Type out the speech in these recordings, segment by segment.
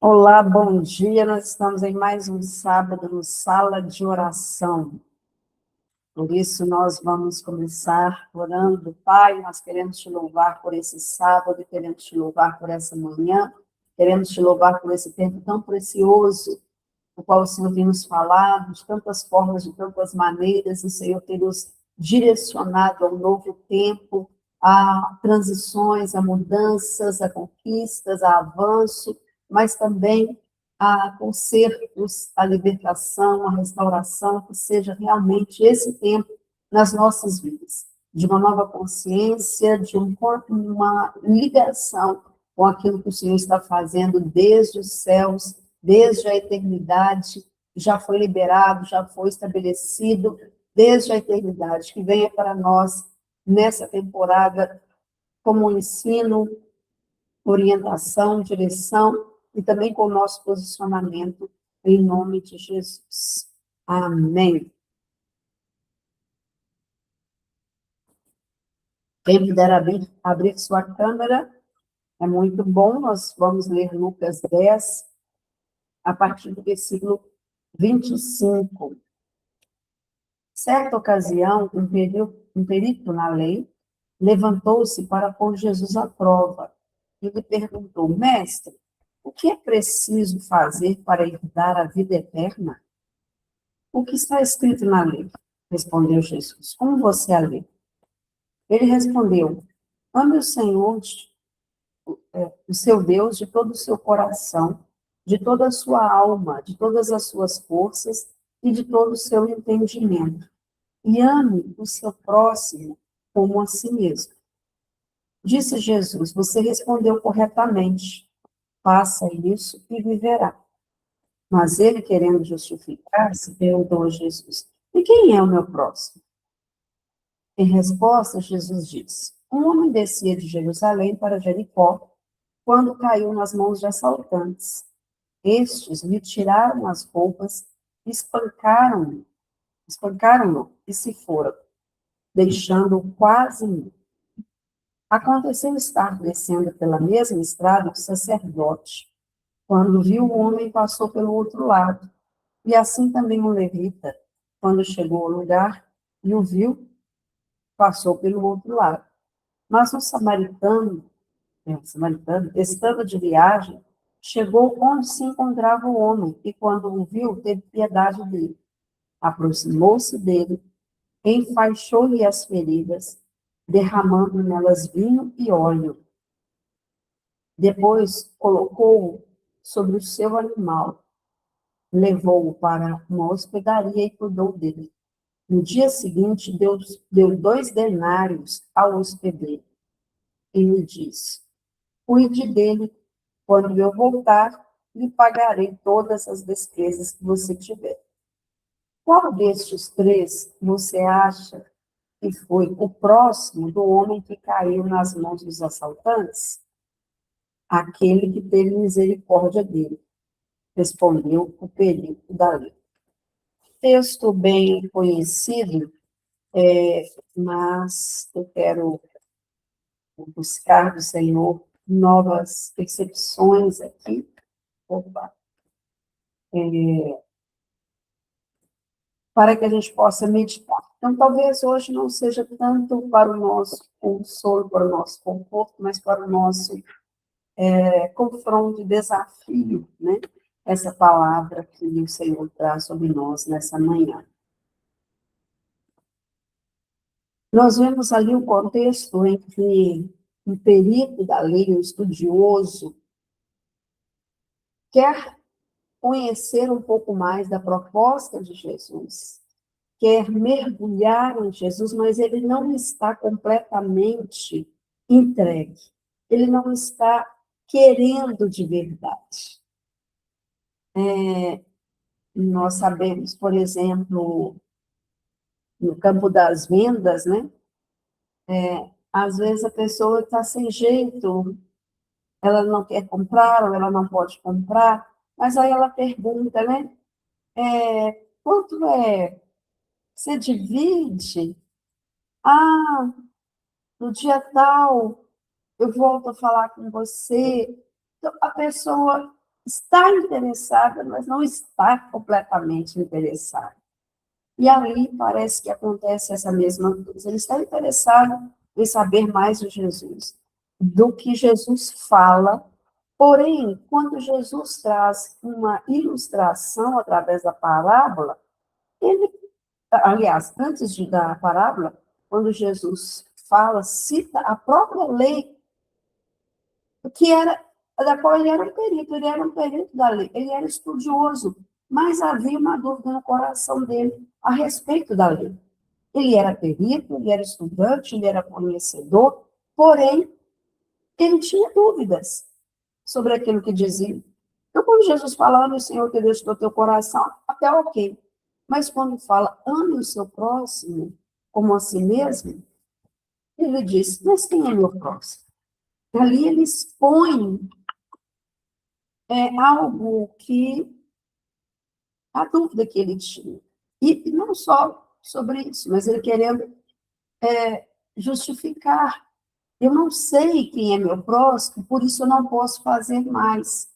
Olá, bom dia. Nós estamos em mais um sábado no Sala de Oração. Por isso, nós vamos começar orando. Pai, nós queremos te louvar por esse sábado, queremos te louvar por essa manhã, queremos te louvar por esse tempo tão precioso, o qual o Senhor tem nos falado, de tantas formas, de tantas maneiras, o Senhor tem nos direcionado a um novo tempo, a transições, a mudanças, a conquistas, a avanço, mas também a consertos, a libertação, a restauração, que seja realmente esse tempo nas nossas vidas, de uma nova consciência, de uma ligação com aquilo que o Senhor está fazendo desde os céus, desde a eternidade, já foi liberado, já foi estabelecido desde a eternidade, que venha para nós nessa temporada como um ensino, orientação, direção e também com o nosso posicionamento em nome de Jesus. Amém. Quem puder abrir sua câmera, é muito bom. Nós vamos ler Lucas 10, a partir do versículo 25. Certa ocasião, um perito na lei levantou-se para pôr Jesus à prova. E lhe perguntou: Mestre, o que é preciso fazer para herdar a vida eterna? O que está escrito na lei? Respondeu Jesus. Como você a lê? Ele respondeu: Ame o Senhor, o seu Deus, de todo o seu coração, de toda a sua alma, de todas as suas forças e de todo o seu entendimento. E ame o seu próximo como a si mesmo. Disse Jesus: Você respondeu corretamente. Faça isso e viverá. Mas ele, querendo justificar-se, perguntou a Jesus: E quem é o meu próximo? Em resposta, Jesus disse: Um homem descia de Jerusalém para Jericó quando caiu nas mãos de assaltantes. Estes lhe tiraram as roupas, espancaram-no e se foram, deixando-o quase nu. Aconteceu estar descendo pela mesma estrada o sacerdote. Quando viu o homem, passou pelo outro lado. E assim também o levita, quando chegou ao lugar e o viu, passou pelo outro lado. Mas o samaritano, estando de viagem, chegou onde se encontrava o homem, e quando o viu, teve piedade dele. Aproximou-se dele, enfaixou-lhe as feridas, derramando nelas vinho e óleo. Depois colocou-o sobre o seu animal, levou-o para uma hospedaria e cuidou dele. No dia seguinte, deu 2 denários ao hospedeiro e lhe disse: Cuide dele, quando eu voltar, lhe pagarei todas as despesas que você tiver. Qual destes 3 você acha que foi o próximo do homem que caiu nas mãos dos assaltantes? Aquele que teve misericórdia dele, respondeu o perito da lei. Texto bem conhecido, mas eu quero buscar do Senhor novas percepções aqui. Opa. Para que a gente possa meditar. Então, talvez hoje não seja tanto para o nosso consolo, para o nosso conforto, mas para o nosso confronto e desafio, né? Essa palavra que o Senhor traz sobre nós nessa manhã. Nós vemos ali o contexto em que um perito da lei, um estudioso, quer conhecer um pouco mais da proposta de Jesus, quer mergulhar em Jesus, mas ele não está completamente entregue. Ele não está querendo de verdade. Nós sabemos, por exemplo, no campo das vendas, né? Às vezes a pessoa está sem jeito, ela não quer comprar, ou ela não pode comprar, mas aí ela pergunta, né? Quanto é? Você divide? Ah, no dia tal, eu volto a falar com você. Então, a pessoa está interessada, mas não está completamente interessada. E ali parece que acontece essa mesma coisa. Ele está interessado em saber mais de Jesus, do que Jesus fala. Porém, quando Jesus traz uma ilustração através da parábola, ele, aliás, antes de dar a parábola, quando Jesus fala, cita a própria lei, que era da qual ele era um perito da lei, ele era estudioso, mas havia uma dúvida no coração dele a respeito da lei. Ele era perito, ele era estudante, ele era conhecedor, porém, ele tinha dúvidas sobre aquilo que dizia. Então, quando Jesus fala, ame o Senhor que Deus do teu coração, até ok. Mas quando fala, ame o seu próximo como a si mesmo, ele diz, mas quem é meu próximo? Ali ele expõe algo que, a dúvida que ele tinha. E não só sobre isso, mas ele querendo justificar. Eu não sei quem é meu próximo, por isso eu não posso fazer mais.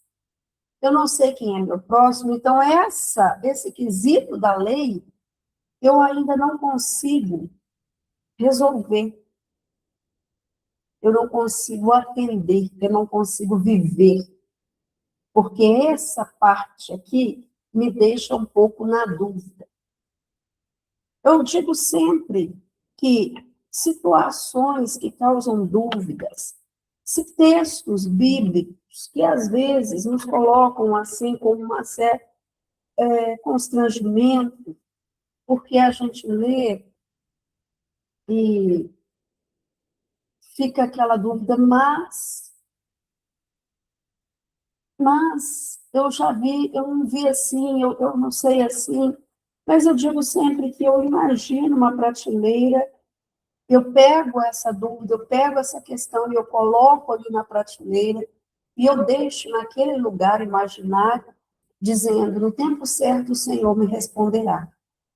Eu não sei quem é meu próximo, então esse quesito da lei, eu ainda não consigo resolver. Eu não consigo atender, eu não consigo viver. Porque essa parte aqui me deixa um pouco na dúvida. Eu digo sempre que situações que causam dúvidas, se textos bíblicos que às vezes nos colocam assim com uma certa constrangimento, porque a gente lê e fica aquela dúvida, mas eu já vi, eu não vi assim, eu não sei assim, mas eu digo sempre que eu imagino uma prateleira. Eu pego essa dúvida, eu pego essa questão e eu coloco ali na prateleira e eu deixo naquele lugar imaginário, dizendo, no tempo certo o Senhor me responderá.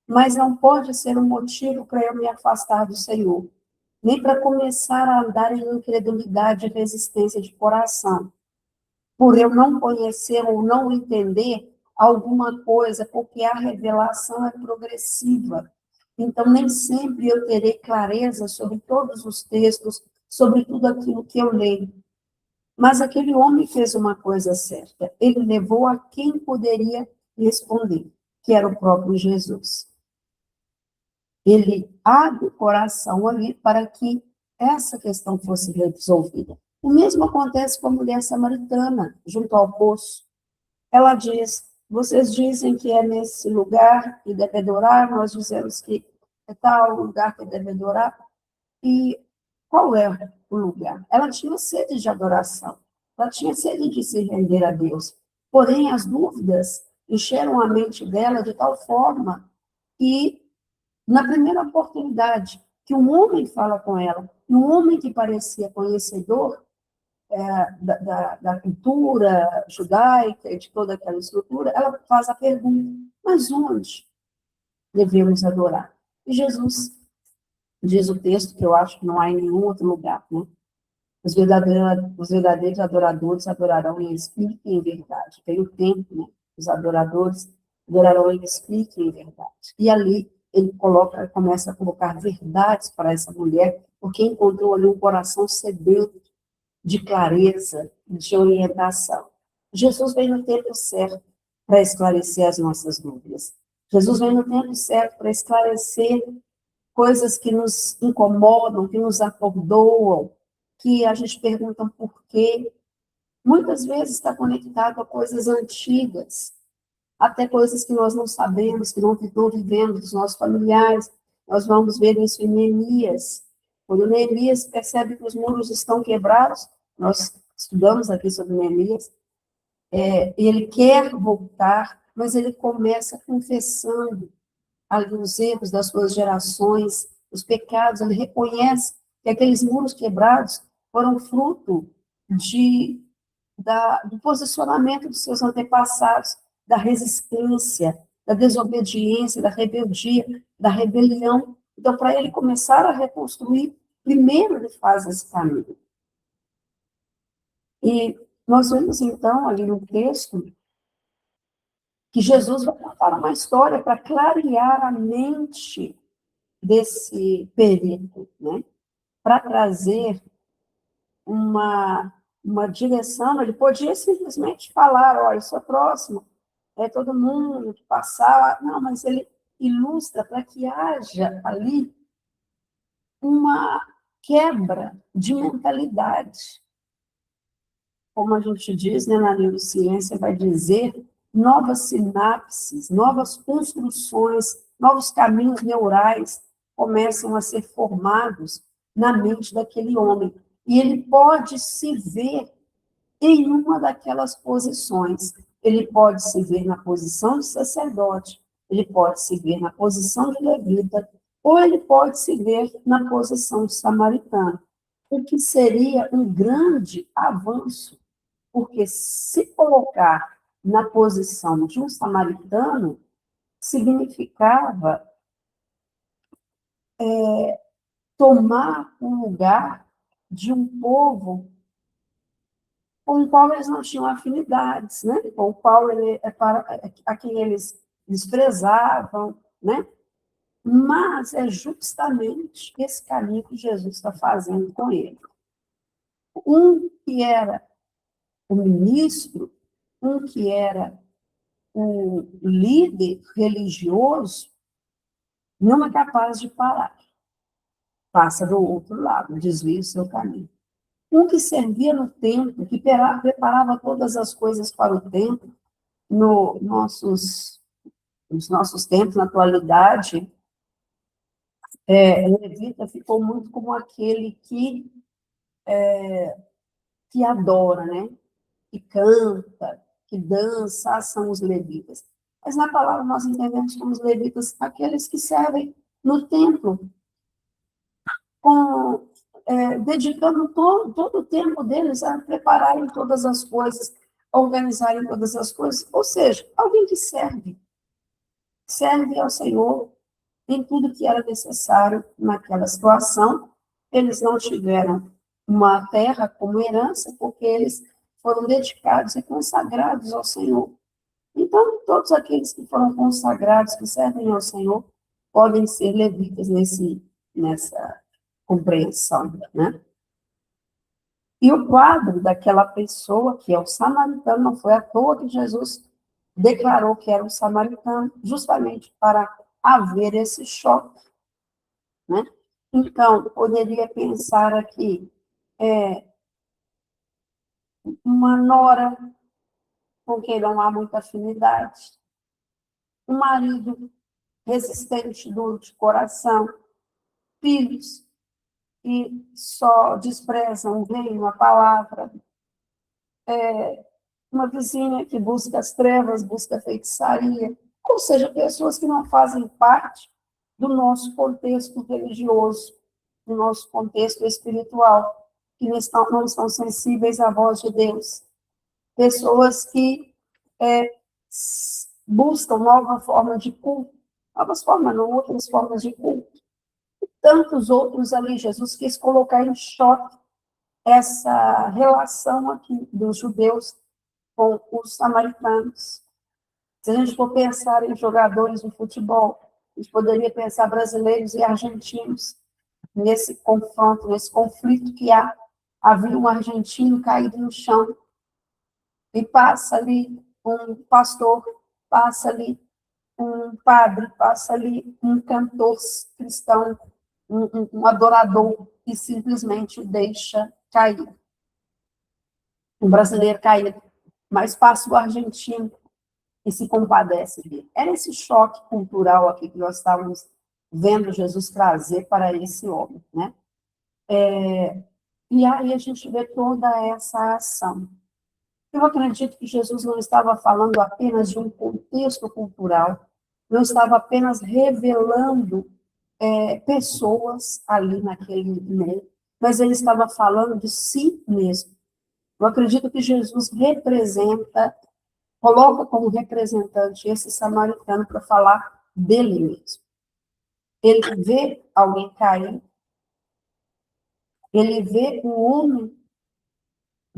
Mas não pode ser um motivo para eu me afastar do Senhor, nem para começar a andar em incredulidade e resistência de coração, por eu não conhecer ou não entender alguma coisa, porque a revelação é progressiva. Então, nem sempre eu terei clareza sobre todos os textos, sobre tudo aquilo que eu leio. Mas aquele homem fez uma coisa certa. Ele levou a quem poderia responder, que era o próprio Jesus. Ele abre o coração ali para que essa questão fosse resolvida. O mesmo acontece com a mulher samaritana, junto ao poço. Ela diz, vocês dizem que é nesse lugar que deve adorar, nós dizemos que é tal lugar que deve adorar. E qual é o lugar? Ela tinha sede de adoração, ela tinha sede de se render a Deus. Porém, as dúvidas encheram a mente dela de tal forma que, na primeira oportunidade que um homem fala com ela, e um homem que parecia conhecedor da cultura judaica e de toda aquela estrutura, ela faz a pergunta, mas onde devemos adorar? E Jesus diz o texto, que eu acho que não há em nenhum outro lugar, né? Os verdadeiros adoradores adorarão em espírito e em verdade. Tem o tempo, né? Os adoradores adorarão em espírito e em verdade. E ali ele começa a colocar verdades para essa mulher, porque encontrou ali um coração sedento de clareza, de orientação. Jesus vem no tempo certo para esclarecer as nossas dúvidas. Jesus vem no tempo certo para esclarecer coisas que nos incomodam, que nos atordoam, que a gente pergunta por quê. Muitas vezes está conectado a coisas antigas, até coisas que nós não sabemos, que não estão vivendo dos nossos familiares. Nós vamos ver isso em Neemias. Quando Neemias percebe que os muros estão quebrados, nós estudamos aqui sobre Neemias, ele quer voltar, mas ele começa confessando ali os erros das suas gerações, os pecados, ele reconhece que aqueles muros quebrados foram fruto do posicionamento dos seus antepassados, da resistência, da desobediência, da rebeldia, da rebelião. Então, para ele começar a reconstruir, primeiro ele faz esse caminho. E Nós vemos, então, ali no texto, que Jesus vai contar uma história para clarear a mente desse perito, né? Para trazer uma, uma direção. Ele podia simplesmente falar, olha, eu sou próximo, é todo mundo que passar. Não, mas ele ilustra para que haja ali uma quebra de mentalidade. Como a gente diz, né, na neurociência, vai dizer novas sinapses, novas construções, novos caminhos neurais começam a ser formados na mente daquele homem. E ele pode se ver em uma daquelas posições. Ele pode se ver na posição de sacerdote, ele pode se ver na posição de levita, ou ele pode se ver na posição de samaritano, o que seria um grande avanço, porque se colocar na posição de um samaritano significava tomar o lugar de um povo com o qual eles não tinham afinidades, né? Com o qual ele é para a quem eles desprezavam, né? Mas é justamente esse caminho que Jesus está fazendo com ele. Um que era o ministro, um que era o líder religioso, não é capaz de parar. Passa do outro lado, desvia o seu caminho. Um que servia no templo, que preparava todas as coisas para o templo, no nos nossos tempos, na atualidade, o levita ficou muito como aquele que adora, né? Que canta, que dança, são os levitas. Mas na palavra nós entendemos como os levitas aqueles que servem no templo, com, dedicando todo o tempo deles a prepararem todas as coisas, a organizarem todas as coisas. Ou seja, alguém que serve ao Senhor em tudo que era necessário naquela situação. Eles não tiveram uma terra como herança, porque eles foram dedicados e consagrados ao Senhor. Então, todos aqueles que foram consagrados, que servem ao Senhor, podem ser levitas nessa compreensão, né? E o quadro daquela pessoa, que é o samaritano, não foi à toa que Jesus declarou que era um samaritano, justamente para haver esse choque, né? Então, poderia pensar aqui, uma nora com quem não há muita afinidade, um marido resistente, duro de coração, filhos que só desprezam o reino, a palavra, uma vizinha que busca as trevas, busca a feitiçaria, ou seja, pessoas que não fazem parte do nosso contexto religioso, do nosso contexto espiritual, que não estão sensíveis à voz de Deus. Pessoas que buscam nova forma de culto, novas formas, não outras formas de culto. E tantos outros ali, Jesus quis colocar em choque essa relação aqui dos judeus com os samaritanos. Se a gente for pensar em jogadores de futebol, a gente poderia pensar brasileiros e argentinos nesse confronto, nesse conflito que há. Havia um argentino caído no chão e passa ali um pastor, passa ali um padre, passa ali um cantor cristão, um adorador, e simplesmente o deixa cair. Um brasileiro caído, mas passa o argentino e se compadece dele. Era esse choque cultural aqui que nós estávamos vendo Jesus trazer para esse homem, né? E aí a gente vê toda essa ação. Eu acredito que Jesus não estava falando apenas de um contexto cultural, não estava apenas revelando pessoas ali naquele meio, mas ele estava falando de si mesmo. Eu acredito que Jesus representa, coloca como representante esse samaritano para falar dele mesmo. Ele vê alguém cair, ele vê um homem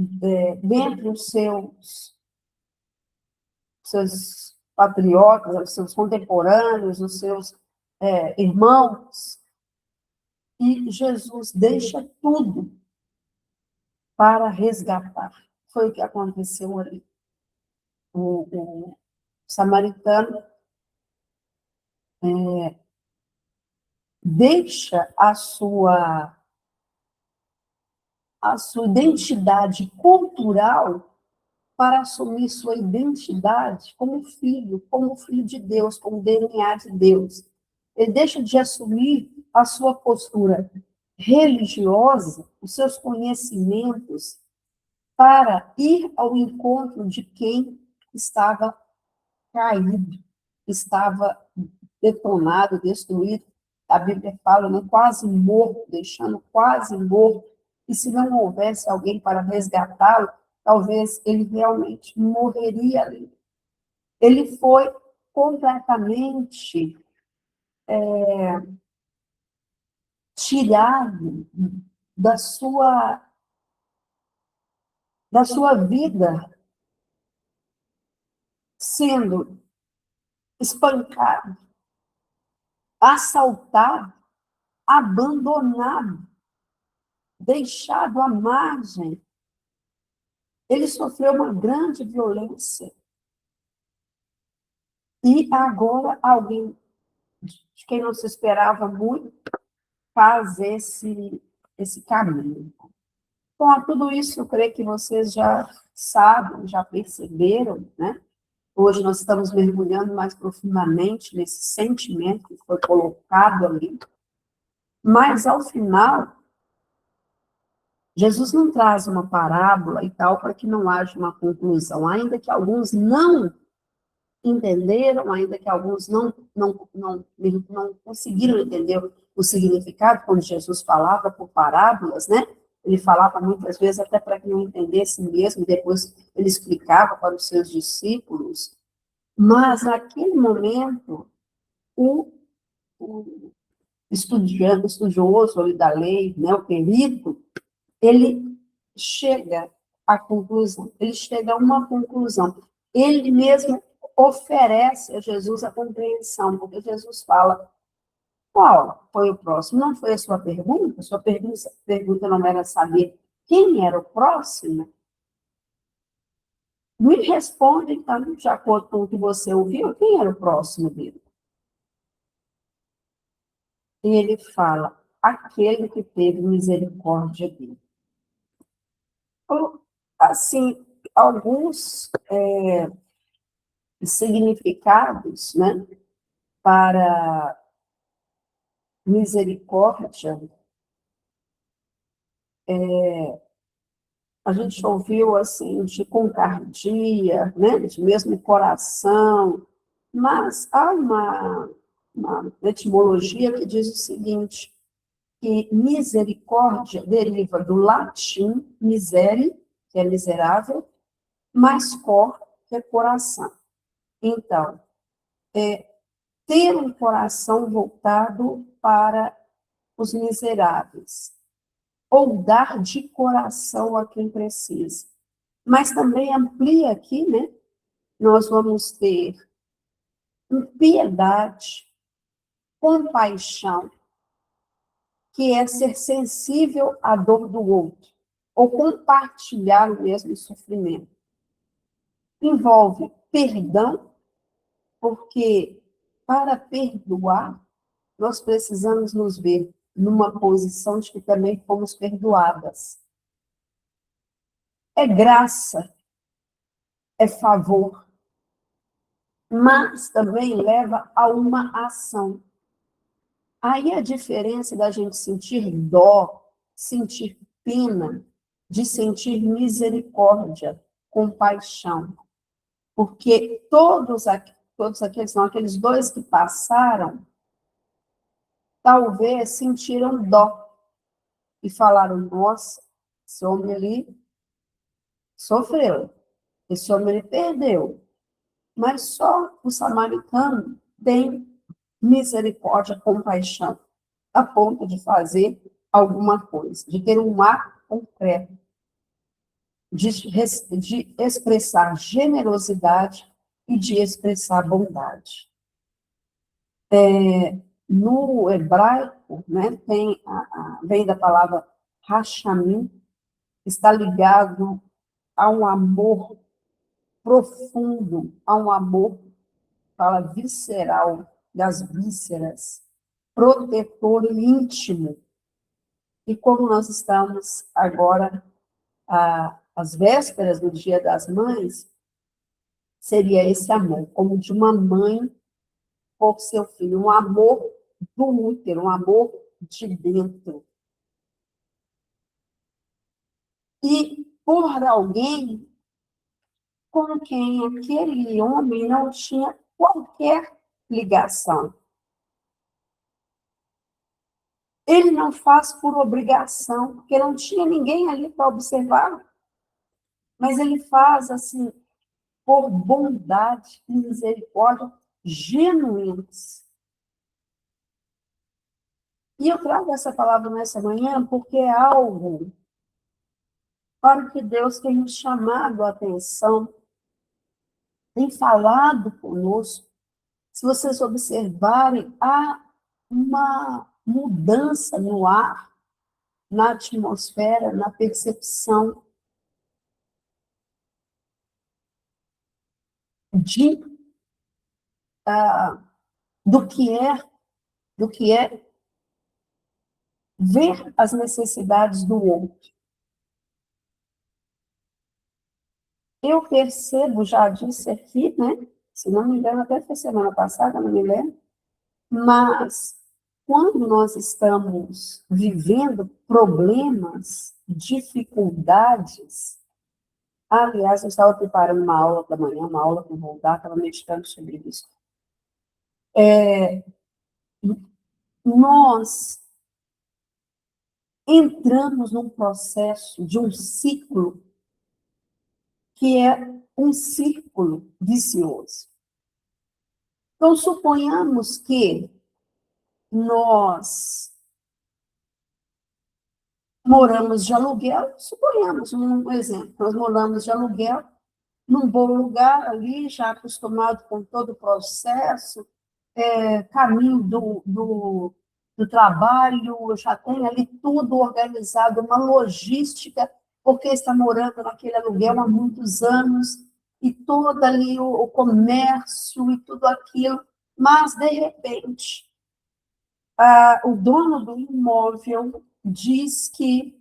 dentre os seus patriotas, os seus contemporâneos, os seus irmãos, e Jesus deixa tudo para resgatar. Foi o que aconteceu ali. O samaritano deixa a sua identidade cultural para assumir sua identidade como filho de Deus, como DNA de Deus. Ele deixa de assumir a sua postura religiosa, os seus conhecimentos, para ir ao encontro de quem estava caído, estava detonado, destruído. A Bíblia fala, né, quase morto, deixando quase morto. E se não houvesse alguém para resgatá-lo, talvez ele realmente morreria ali. Ele foi completamente tirado da sua vida, sendo espancado, assaltado, abandonado, deixado à margem. Ele sofreu uma grande violência. E agora alguém, de quem não se esperava muito, faz esse caminho. Bom, tudo isso eu creio que vocês já sabem, já perceberam, né? Hoje nós estamos mergulhando mais profundamente nesse sentimento que foi colocado ali. Mas, ao final, Jesus não traz uma parábola e tal para que não haja uma conclusão, ainda que alguns não entenderam, ainda que alguns não conseguiram entender o significado, quando Jesus falava por parábolas, né? Ele falava muitas vezes até para que não entendessem mesmo, depois ele explicava para os seus discípulos. Mas, naquele momento, o estudioso ali da lei, né, o perito, ele chega à conclusão, ele chega a uma conclusão. Ele mesmo oferece a Jesus a compreensão, porque Jesus fala, qual foi o próximo? Não foi a sua pergunta? Sua pergunta não era saber quem era o próximo? Me responde, então, de acordo com o que você ouviu, quem era o próximo dele? E ele fala, aquele que teve misericórdia dele. Assim, alguns significados, né, para misericórdia, a gente ouviu assim, de concardia, né, de mesmo coração, mas há uma etimologia que diz o seguinte, que misericórdia deriva do latim misere, que é miserável, mais cor, que é coração. Então, ter um coração voltado para os miseráveis, ou dar de coração a quem precisa. Mas também amplia aqui, né? Nós vamos ter piedade, compaixão, que é ser sensível à dor do outro, ou compartilhar o mesmo sofrimento. Envolve perdão, porque para perdoar, nós precisamos nos ver numa posição de que também fomos perdoadas. É graça, é favor, mas também leva a uma ação. Aí a diferença da gente sentir dó, sentir pena, de sentir misericórdia, compaixão. Porque todos aqueles, não, aqueles dois que passaram, talvez sentiram dó e falaram, nossa, esse homem ali sofreu, esse homem ele perdeu. Mas só o samaritano tem misericórdia, compaixão, a ponto de fazer alguma coisa, de ter um ato concreto. de expressar generosidade e de expressar bondade. No hebraico, né, vem da palavra rachamim, está ligado a um amor profundo, a um amor, fala visceral, das vísceras, protetor e íntimo. E como nós estamos agora às vésperas do Dia das Mães, seria esse amor, como de uma mãe por seu filho, um amor do útero, um amor de dentro. E por alguém com quem aquele homem não tinha qualquer ligação. Ele não faz por obrigação, porque não tinha ninguém ali para observar, mas ele faz assim, por bondade e misericórdia genuínas. E eu trago essa palavra nessa manhã porque é algo para que Deus tem nos chamado a atenção, tem falado conosco. Se vocês observarem, há uma mudança no ar, na atmosfera, na percepção de, do que é ver as necessidades do outro. Eu percebo, já disse aqui, né? Se não me engano, até foi semana passada, não me lembro, mas quando nós estamos vivendo problemas, dificuldades, aliás, eu estava preparando uma aula da manhã, uma aula para voltar, estava meditando sobre isso. Nós entramos num processo de um ciclo que é um círculo vicioso. Então, suponhamos que nós moramos de aluguel, suponhamos um exemplo, nós moramos de aluguel num bom lugar ali, já acostumado com todo o processo, caminho do trabalho, já tem ali tudo organizado, uma logística, porque está morando naquele aluguel há muitos anos, e todo ali o comércio e tudo aquilo, mas, de repente, o dono do imóvel diz que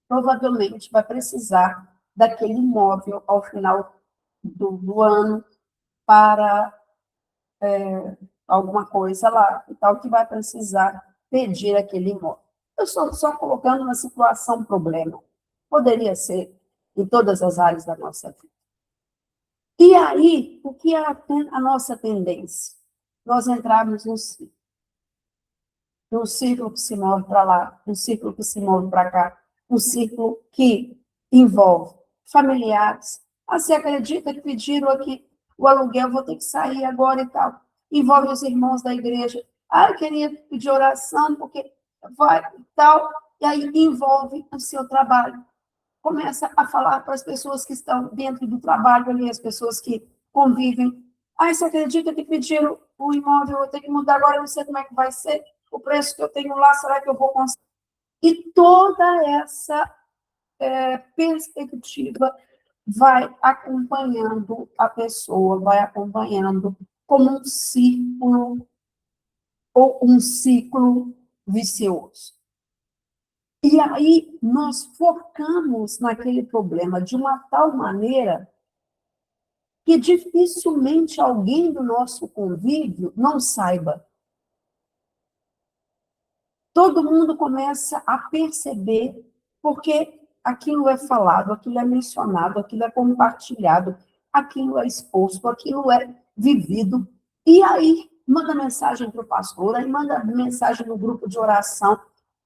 provavelmente vai precisar daquele imóvel ao final do ano para alguma coisa lá, e tal, que vai precisar pedir aquele imóvel. Eu estou só colocando uma situação problema. Poderia ser em todas as áreas da nossa vida. E aí, o que é a nossa tendência? Nós entrarmos num ciclo que se move para lá, um ciclo que se move para cá, um ciclo que envolve familiares. Você acredita que pediram aqui o aluguel, vou ter que sair agora e tal. Envolve os irmãos da igreja. Eu queria pedir oração, porque vai e tal. E aí envolve o seu trabalho. Começa a falar para as pessoas que estão dentro do trabalho ali, as pessoas que convivem. Você acredita que pediram o imóvel, eu vou ter que mudar agora, eu não sei como é que vai ser, o preço que eu tenho lá, será que eu vou conseguir? E toda essa perspectiva vai acompanhando a pessoa, vai acompanhando como um círculo ou um ciclo vicioso. E aí nós focamos naquele problema de uma tal maneira que dificilmente alguém do nosso convívio não saiba. Todo mundo começa a perceber, porque aquilo é falado, aquilo é mencionado, aquilo é compartilhado, aquilo é exposto, aquilo é vivido. E aí manda mensagem para o pastor, aí manda mensagem no grupo de oração.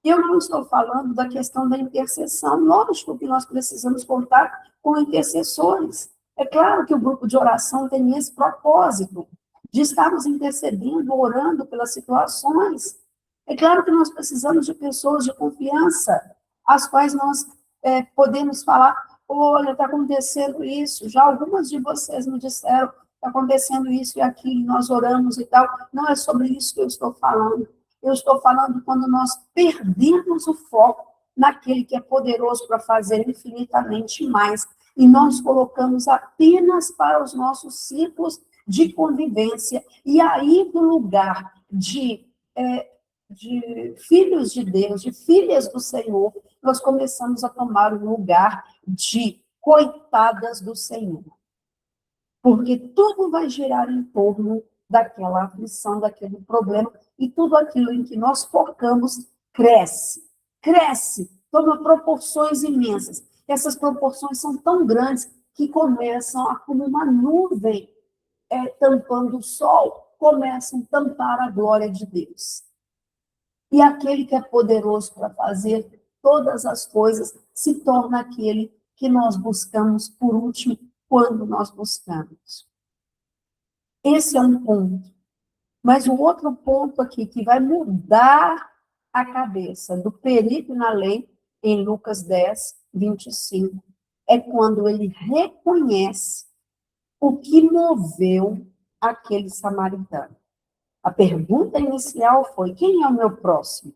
Eu não estou falando da questão da intercessão. Lógico que nós precisamos contar com intercessores. É claro que o grupo de oração tem esse propósito, de estarmos intercedendo, orando pelas situações. É claro que nós precisamos de pessoas de confiança, às quais nós podemos falar, olha, está acontecendo isso, já algumas de vocês me disseram, está acontecendo isso e aquilo, nós oramos e tal. Não é sobre isso que eu estou falando. Eu estou falando quando nós perdemos o foco naquele que é poderoso para fazer infinitamente mais, e nós colocamos apenas para os nossos ciclos de convivência, e aí do lugar de filhos de Deus, de filhas do Senhor, nós começamos a tomar o lugar de coitadas do Senhor. Porque tudo vai girar em torno daquela aflição, daquele problema, e tudo aquilo em que nós focamos cresce, cresce, toma proporções imensas. Essas proporções são tão grandes que começam a, como uma nuvem tampando o sol, começam a tampar a glória de Deus. E aquele que é poderoso para fazer todas as coisas se torna aquele que nós buscamos por último quando nós buscamos. Esse é um ponto. Mas o outro ponto aqui que vai mudar a cabeça do perito na lei, em Lucas 10, 25, é quando ele reconhece o que moveu aquele samaritano. A pergunta inicial foi: quem é o meu próximo?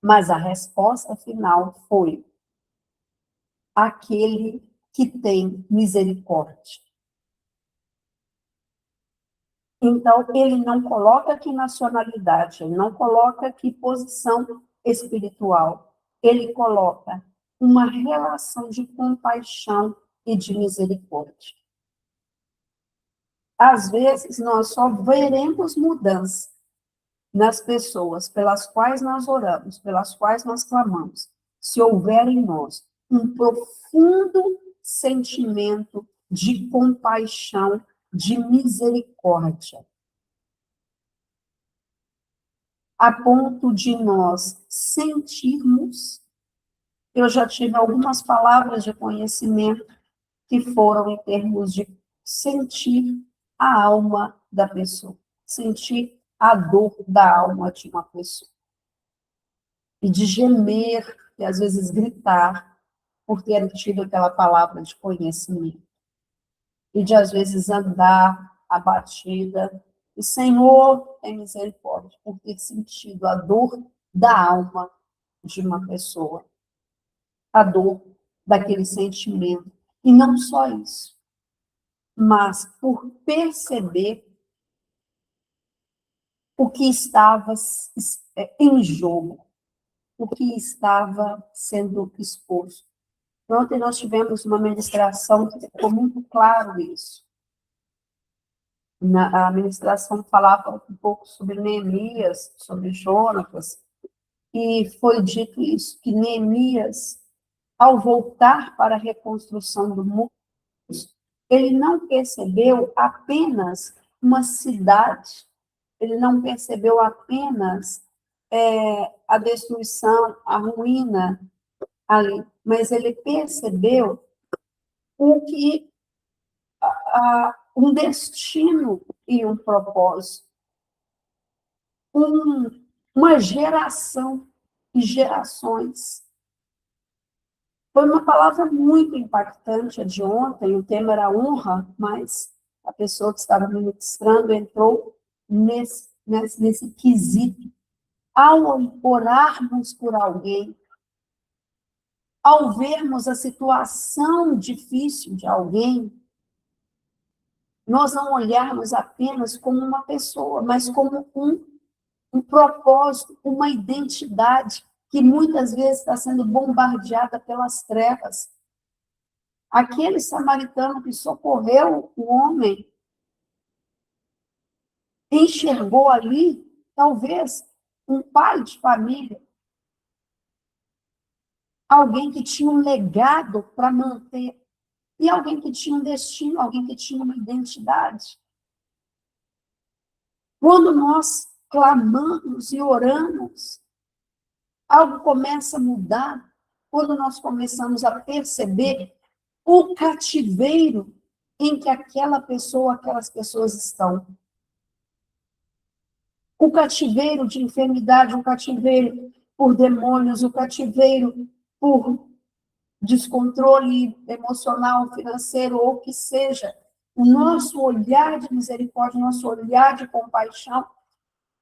Mas a resposta final foi: aquele que tem misericórdia. Então, ele não coloca que nacionalidade, ele não coloca que posição espiritual, ele coloca uma relação de compaixão e de misericórdia. Às vezes, nós só veremos mudança nas pessoas pelas quais nós oramos, pelas quais nós clamamos, se houver em nós um profundo sentimento de compaixão, de misericórdia, a ponto de nós sentirmos. Eu já tive algumas palavras de conhecimento que foram em termos de sentir a alma da pessoa, sentir a dor da alma de uma pessoa. E de gemer, e às vezes gritar, por ter tido aquela palavra de conhecimento. E de, às vezes, andar abatida. E, Senhor, tem misericórdia, por ter sentido a dor da alma de uma pessoa. A dor daquele sentimento. E não só isso, mas por perceber o que estava em jogo, o que estava sendo exposto. Ontem nós tivemos uma ministração que ficou muito claro isso. A ministração falava um pouco sobre Neemias, sobre Jonatas, e foi dito isso, que Neemias, ao voltar para a reconstrução do muro, ele não percebeu apenas uma cidade, ele não percebeu apenas a destruição, a ruína ali, mas ele percebeu o que um destino e um propósito, uma geração e gerações. Foi uma palavra muito impactante a de ontem, o tema era honra, mas a pessoa que estava ministrando entrou nesse quesito. Ao orarmos por alguém, ao vermos a situação difícil de alguém, nós não olharmos apenas como uma pessoa, mas como um propósito, uma identidade que muitas vezes está sendo bombardeada pelas trevas. Aquele samaritano que socorreu o homem enxergou ali, talvez, um pai de família, alguém que tinha um legado para manter, e alguém que tinha um destino, alguém que tinha uma identidade. Quando nós clamamos e oramos, algo começa a mudar, quando nós começamos a perceber o cativeiro em que aquela pessoa, aquelas pessoas estão. O cativeiro de enfermidade, o cativeiro por demônios, o cativeiro por descontrole emocional, financeiro, ou o que seja, o nosso olhar de misericórdia, o nosso olhar de compaixão,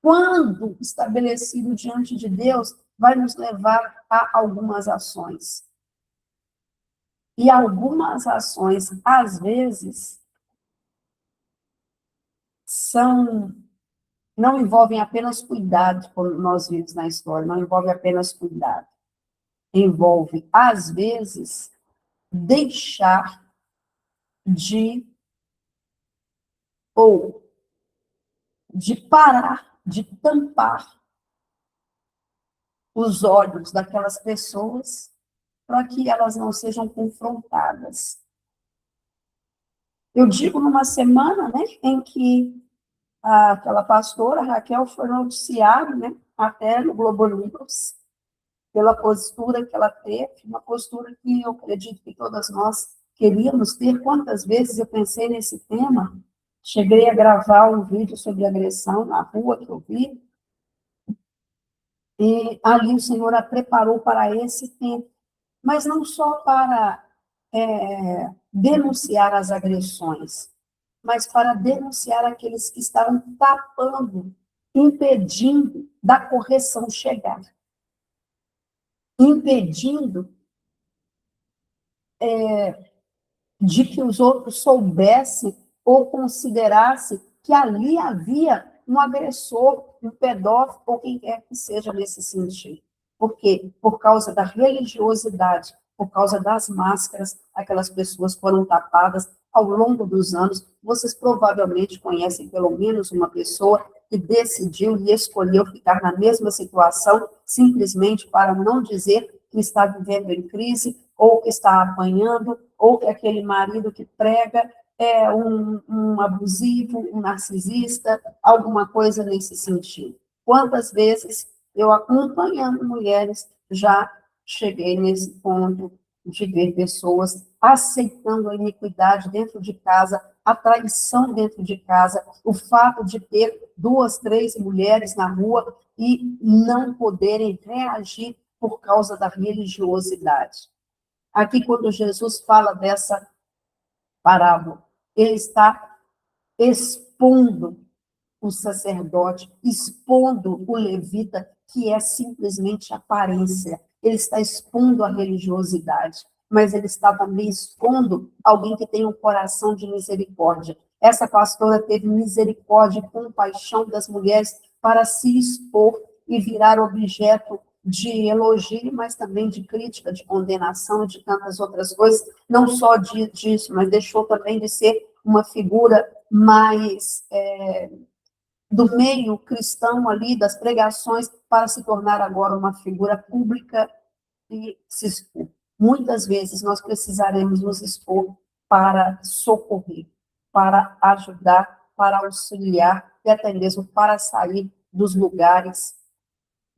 quando estabelecido diante de Deus, vai nos levar a algumas ações. E algumas ações, às vezes, não envolvem apenas cuidado, como nós vimos na história, não envolve apenas cuidado. Envolve, às vezes, deixar de, ou de parar, de tampar os olhos daquelas pessoas para que elas não sejam confrontadas. Eu digo numa semana, né, em que aquela pastora, Raquel, foi noticiada, né, até no Globo News, pela postura que ela teve, uma postura que eu acredito que todas nós queríamos ter. Quantas vezes eu pensei nesse tema, cheguei a gravar um vídeo sobre agressão na rua que eu vi, e ali o Senhor a preparou para esse tempo, mas não só para denunciar as agressões, mas para denunciar aqueles que estavam tapando, impedindo da correção chegar, impedindo de que os outros soubessem ou considerassem que ali havia um agressor, um pedófilo, ou quem quer que seja nesse sentido. Por quê? Por causa da religiosidade, por causa das máscaras, aquelas pessoas foram tapadas ao longo dos anos. Vocês provavelmente conhecem pelo menos uma pessoa que decidiu e escolheu ficar na mesma situação, simplesmente para não dizer que está vivendo em crise, ou que está apanhando, ou que aquele marido que prega é um abusivo, um narcisista, alguma coisa nesse sentido. Quantas vezes eu, acompanhando mulheres, já cheguei nesse ponto de ver pessoas aceitando a iniquidade dentro de casa, a traição dentro de casa, o fato de ter 2, 3 mulheres na rua e não poderem reagir por causa da religiosidade. Aqui, quando Jesus fala dessa parábola, ele está expondo o sacerdote, expondo o levita, que é simplesmente aparência. Ele está expondo a religiosidade, mas ele está também expondo alguém que tem um coração de misericórdia. Essa pastora teve misericórdia e compaixão das mulheres para se expor e virar objeto de elogio, mas também de crítica, de condenação, de tantas outras coisas, não só disso, mas deixou também de ser uma figura mais do meio cristão ali, das pregações, para se tornar agora uma figura pública e se expor. Muitas vezes nós precisaremos nos expor para socorrer, para ajudar, para auxiliar e até mesmo para sair dos lugares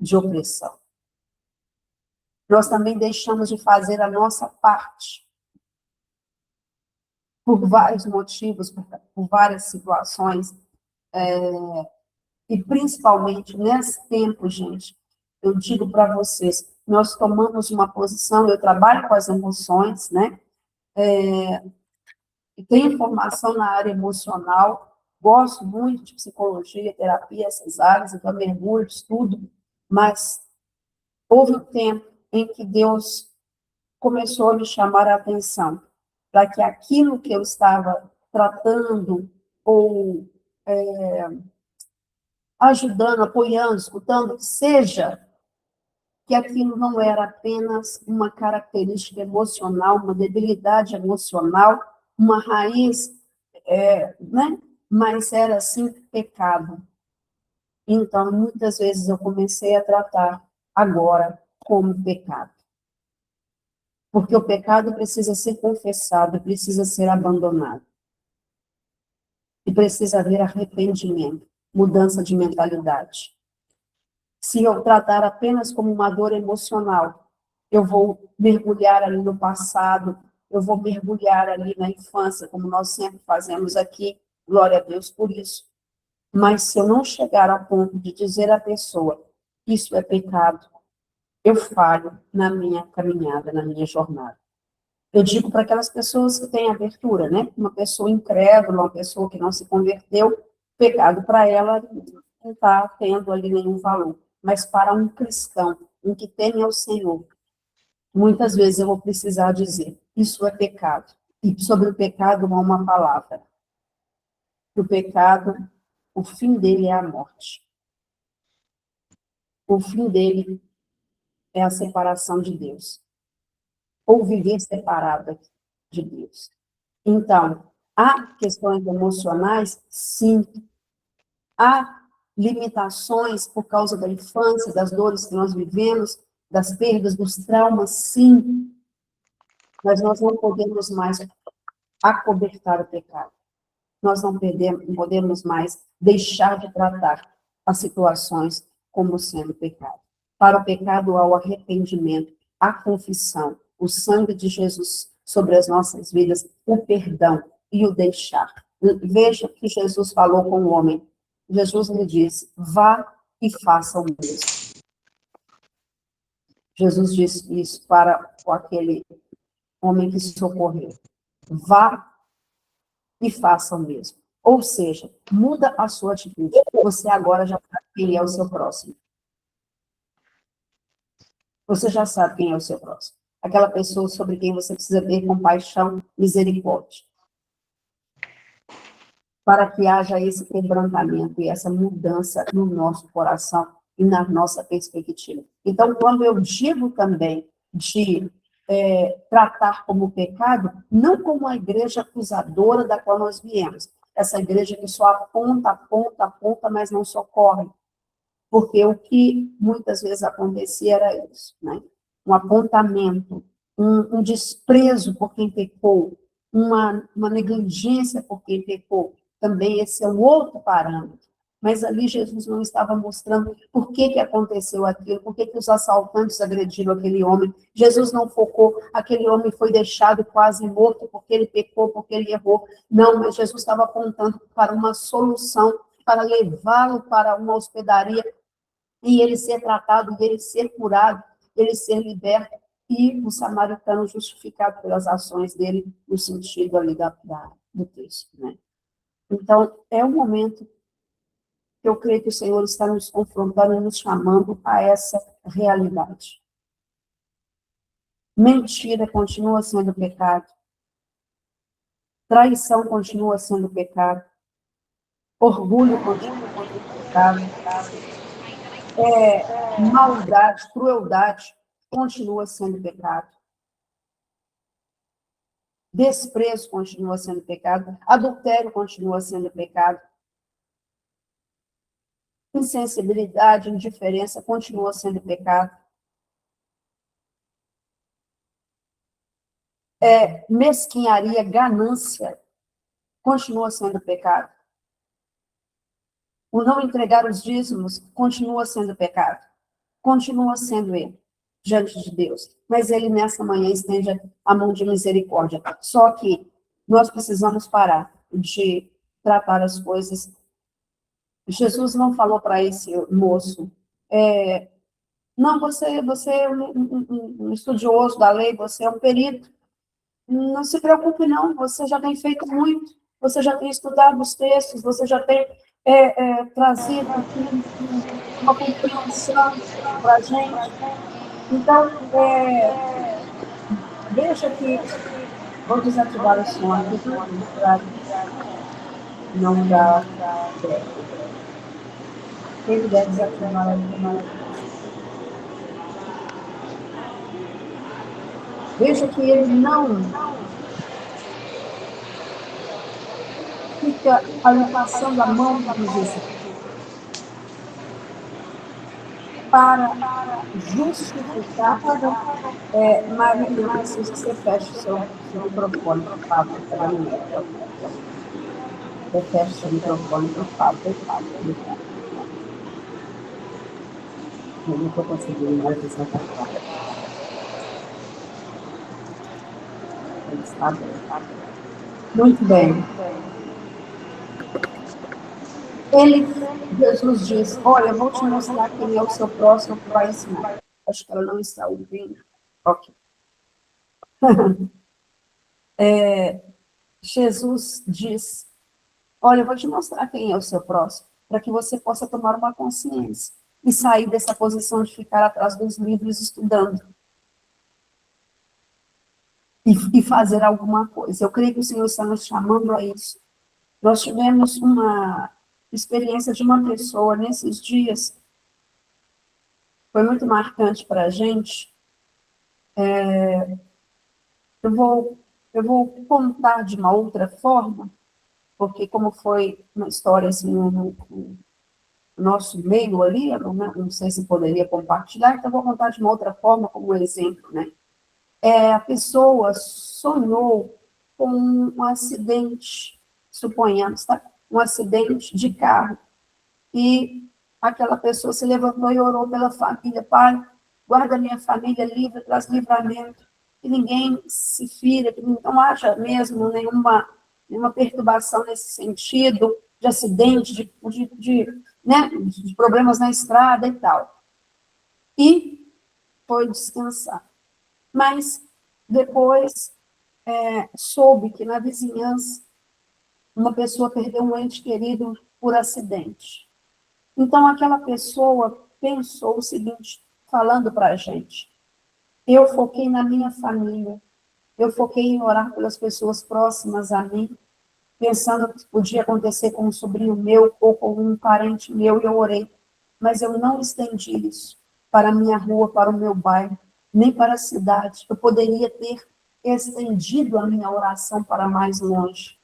de opressão. Nós também deixamos de fazer a nossa parte por vários motivos, por várias situações, e principalmente nesse tempo, gente, eu digo para vocês, nós tomamos uma posição, eu trabalho com as emoções, né? E tenho formação na área emocional, gosto muito de psicologia, terapia, essas áreas, então mergulho, estudo, mas houve um tempo em que Deus começou a me chamar a atenção para que aquilo que eu estava tratando ou ajudando, apoiando, escutando, que seja, que aquilo não era apenas uma característica emocional, uma debilidade emocional, uma raiz, né? Mas era, sim, pecado. Então, muitas vezes eu comecei a tratar agora como pecado. Porque o pecado precisa ser confessado, precisa ser abandonado. E precisa haver arrependimento, mudança de mentalidade. Se eu tratar apenas como uma dor emocional, eu vou mergulhar ali no passado, eu vou mergulhar ali na infância, como nós sempre fazemos aqui, glória a Deus por isso. Mas se eu não chegar ao ponto de dizer à pessoa, isso é pecado, eu falho na minha caminhada, na minha jornada. Eu digo para aquelas pessoas que têm abertura, né? Uma pessoa incrédula, uma pessoa que não se converteu, pecado para ela não está tendo ali nenhum valor. Mas para um cristão, um que teme ao Senhor, muitas vezes eu vou precisar dizer, isso é pecado. E sobre o pecado, há uma palavra. O pecado, o fim dele é a morte. O fim dele é a separação de Deus. Ou viver separada de Deus. Então, há questões emocionais? Sim. Há limitações por causa da infância, das dores que nós vivemos, das perdas, dos traumas? Sim. Mas nós não podemos mais acobertar o pecado. Nós não podemos mais deixar de tratar as situações como sendo pecado. Para o pecado há o arrependimento, a confissão, o sangue de Jesus sobre as nossas vidas, o perdão e o deixar. Veja que Jesus falou com o homem. Jesus lhe disse, vá e faça o mesmo. Jesus disse isso para aquele homem que socorreu. Vá e faça o mesmo. Ou seja, muda a sua atitude. Você agora já sabe quem é o seu próximo. Você já sabe quem é o seu próximo. Aquela pessoa sobre quem você precisa ter compaixão, misericórdia. Para que haja esse quebrantamento e essa mudança no nosso coração e na nossa perspectiva. Então, quando eu digo também de tratar como pecado, não como a igreja acusadora da qual nós viemos, essa igreja que só aponta, aponta, aponta, mas não socorre. Porque o que muitas vezes acontecia era isso, né? Um apontamento, um desprezo por quem pecou, uma negligência por quem pecou. Também esse é um outro parâmetro. Mas ali Jesus não estava mostrando por que aconteceu aquilo, por que os assaltantes agrediram aquele homem. Jesus não focou, aquele homem foi deixado quase morto porque ele pecou, porque ele errou. Não, mas Jesus estava apontando para uma solução, para levá-lo para uma hospedaria e ele ser tratado, ele ser curado, ele ser liberto, e o samaritano justificado pelas ações dele, no sentido ali do texto, né? Então, é um momento que eu creio que o Senhor está nos confrontando e nos chamando a essa realidade. Mentira continua sendo pecado. Traição continua sendo pecado. Orgulho continua sendo pecado. Maldade, crueldade continua sendo pecado. Desprezo continua sendo pecado. Adultério continua sendo pecado. Insensibilidade, indiferença continua sendo pecado. Mesquinharia, ganância continua sendo pecado. O não entregar os dízimos continua sendo pecado. Continua sendo ele, diante de Deus. Mas ele, nessa manhã, estende a mão de misericórdia. Só que nós precisamos parar de tratar as coisas. Jesus não falou para esse moço, não, você é um estudioso da lei, você é um perito. Não se preocupe, não, você já tem feito muito, você já tem estudado os textos, você já tem trazido uma compreensão para a gente. Então, veja que vou desativar o som aqui para não dar certo. Ele deve desativar a Veja que ele não fica ali passando a mão para justificar. Maria, eu preciso que você feche o seu microfone, por favor. Você feche o seu microfone, por favor. Eu não estou conseguindo mais essa palavra. Está bem. Muito bem. Jesus diz, olha, eu vou te mostrar quem é o seu próximo para ensinar. Acho que ela não está ouvindo. Ok. Jesus diz, olha, eu vou te mostrar quem é o seu próximo, para que você possa tomar uma consciência e sair dessa posição de ficar atrás dos livros estudando e fazer alguma coisa. Eu creio que o Senhor está nos chamando a isso. Nós tivemos uma experiência de uma pessoa nesses dias, foi muito marcante para a gente. Eu vou contar de uma outra forma, porque como foi uma história assim, no nosso meio ali, eu não sei se poderia compartilhar, então eu vou contar de uma outra forma como exemplo, né? A pessoa sonhou com um acidente, suponhamos, tá? Um acidente de carro, e aquela pessoa se levantou e orou pela família, Pai, guarda minha família livre, traz livramento, que ninguém se fira, que não haja mesmo nenhuma perturbação nesse sentido, de acidente, né, de problemas na estrada e tal. E foi descansar. Mas depois soube que na vizinhança uma pessoa perdeu um ente querido por acidente. Então, aquela pessoa pensou o seguinte, falando para a gente, eu foquei na minha família, eu foquei em orar pelas pessoas próximas a mim, pensando que podia acontecer com um sobrinho meu ou com um parente meu, e eu orei. Mas eu não estendi isso para a minha rua, para o meu bairro, nem para a cidade. Eu poderia ter estendido a minha oração para mais longe.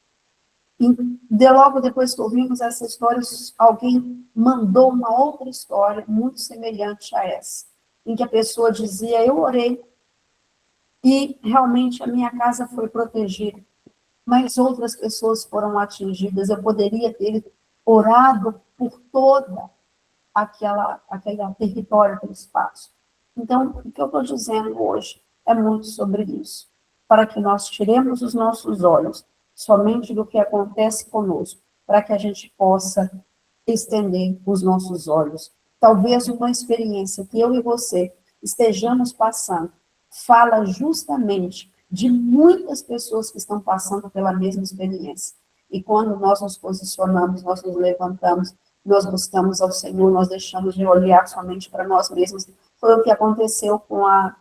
E logo depois que ouvimos essa história, alguém mandou uma outra história muito semelhante a essa, em que a pessoa dizia, eu orei e realmente a minha casa foi protegida, mas outras pessoas foram atingidas. Eu poderia ter orado por toda aquele território, aquele espaço. Então, o que eu estou dizendo hoje é muito sobre isso, para que nós tiremos os nossos olhos somente do que acontece conosco, para que a gente possa estender os nossos olhos. Talvez uma experiência que eu e você estejamos passando fala justamente de muitas pessoas que estão passando pela mesma experiência. E quando nós nos posicionamos, nós nos levantamos, nós buscamos ao Senhor, nós deixamos de olhar somente para nós mesmos. Foi o que aconteceu com a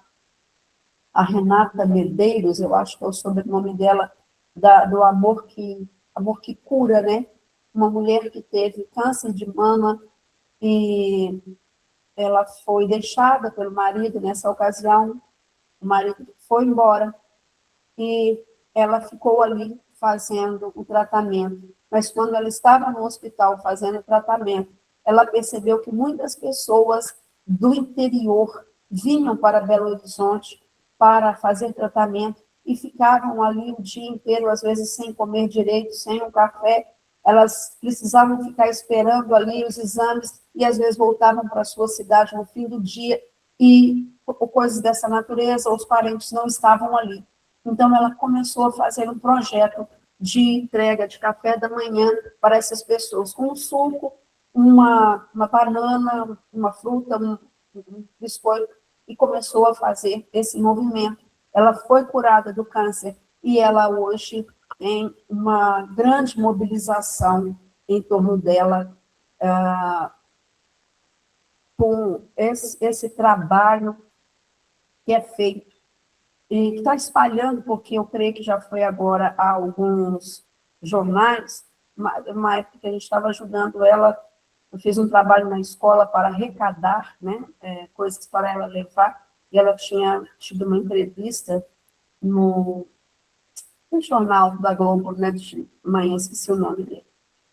Renata Medeiros, eu acho que é o sobrenome dela, do amor que cura, né? Uma mulher que teve câncer de mama e ela foi deixada pelo marido nessa ocasião, o marido foi embora e ela ficou ali fazendo o tratamento. Mas quando ela estava no hospital fazendo o tratamento, ela percebeu que muitas pessoas do interior vinham para Belo Horizonte para fazer tratamento e ficavam ali o dia inteiro, às vezes sem comer direito, sem um café. Elas precisavam ficar esperando ali os exames e às vezes voltavam para a sua cidade no fim do dia e coisas dessa natureza, os parentes não estavam ali. Então, ela começou a fazer um projeto de entrega de café da manhã para essas pessoas, com um suco, uma banana, uma fruta, um biscoito, e começou a fazer esse movimento. Ela foi curada do câncer e ela hoje tem uma grande mobilização em torno dela, com esse trabalho que é feito e que está espalhando, porque eu creio que já foi agora a alguns jornais, uma época que a gente estava ajudando ela, eu fiz um trabalho na escola para arrecadar, né, coisas para ela levar, e ela tinha tido uma entrevista no jornal da Globo, né, de manhã, esqueci o nome dele.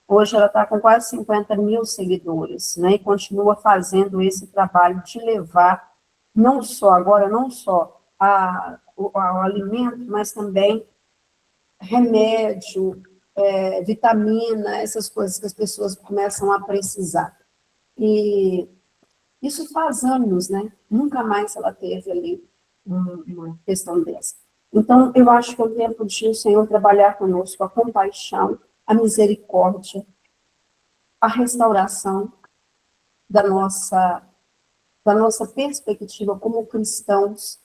Hoje ela está com quase 50 mil seguidores, né, e continua fazendo esse trabalho de levar, não só o alimento, mas também remédio, vitamina, essas coisas que as pessoas começam a precisar. E isso faz anos, né? Nunca mais ela teve ali uma questão dessa. Então, eu acho que é o tempo de o Senhor trabalhar conosco a compaixão, a misericórdia, a restauração da nossa perspectiva como cristãos,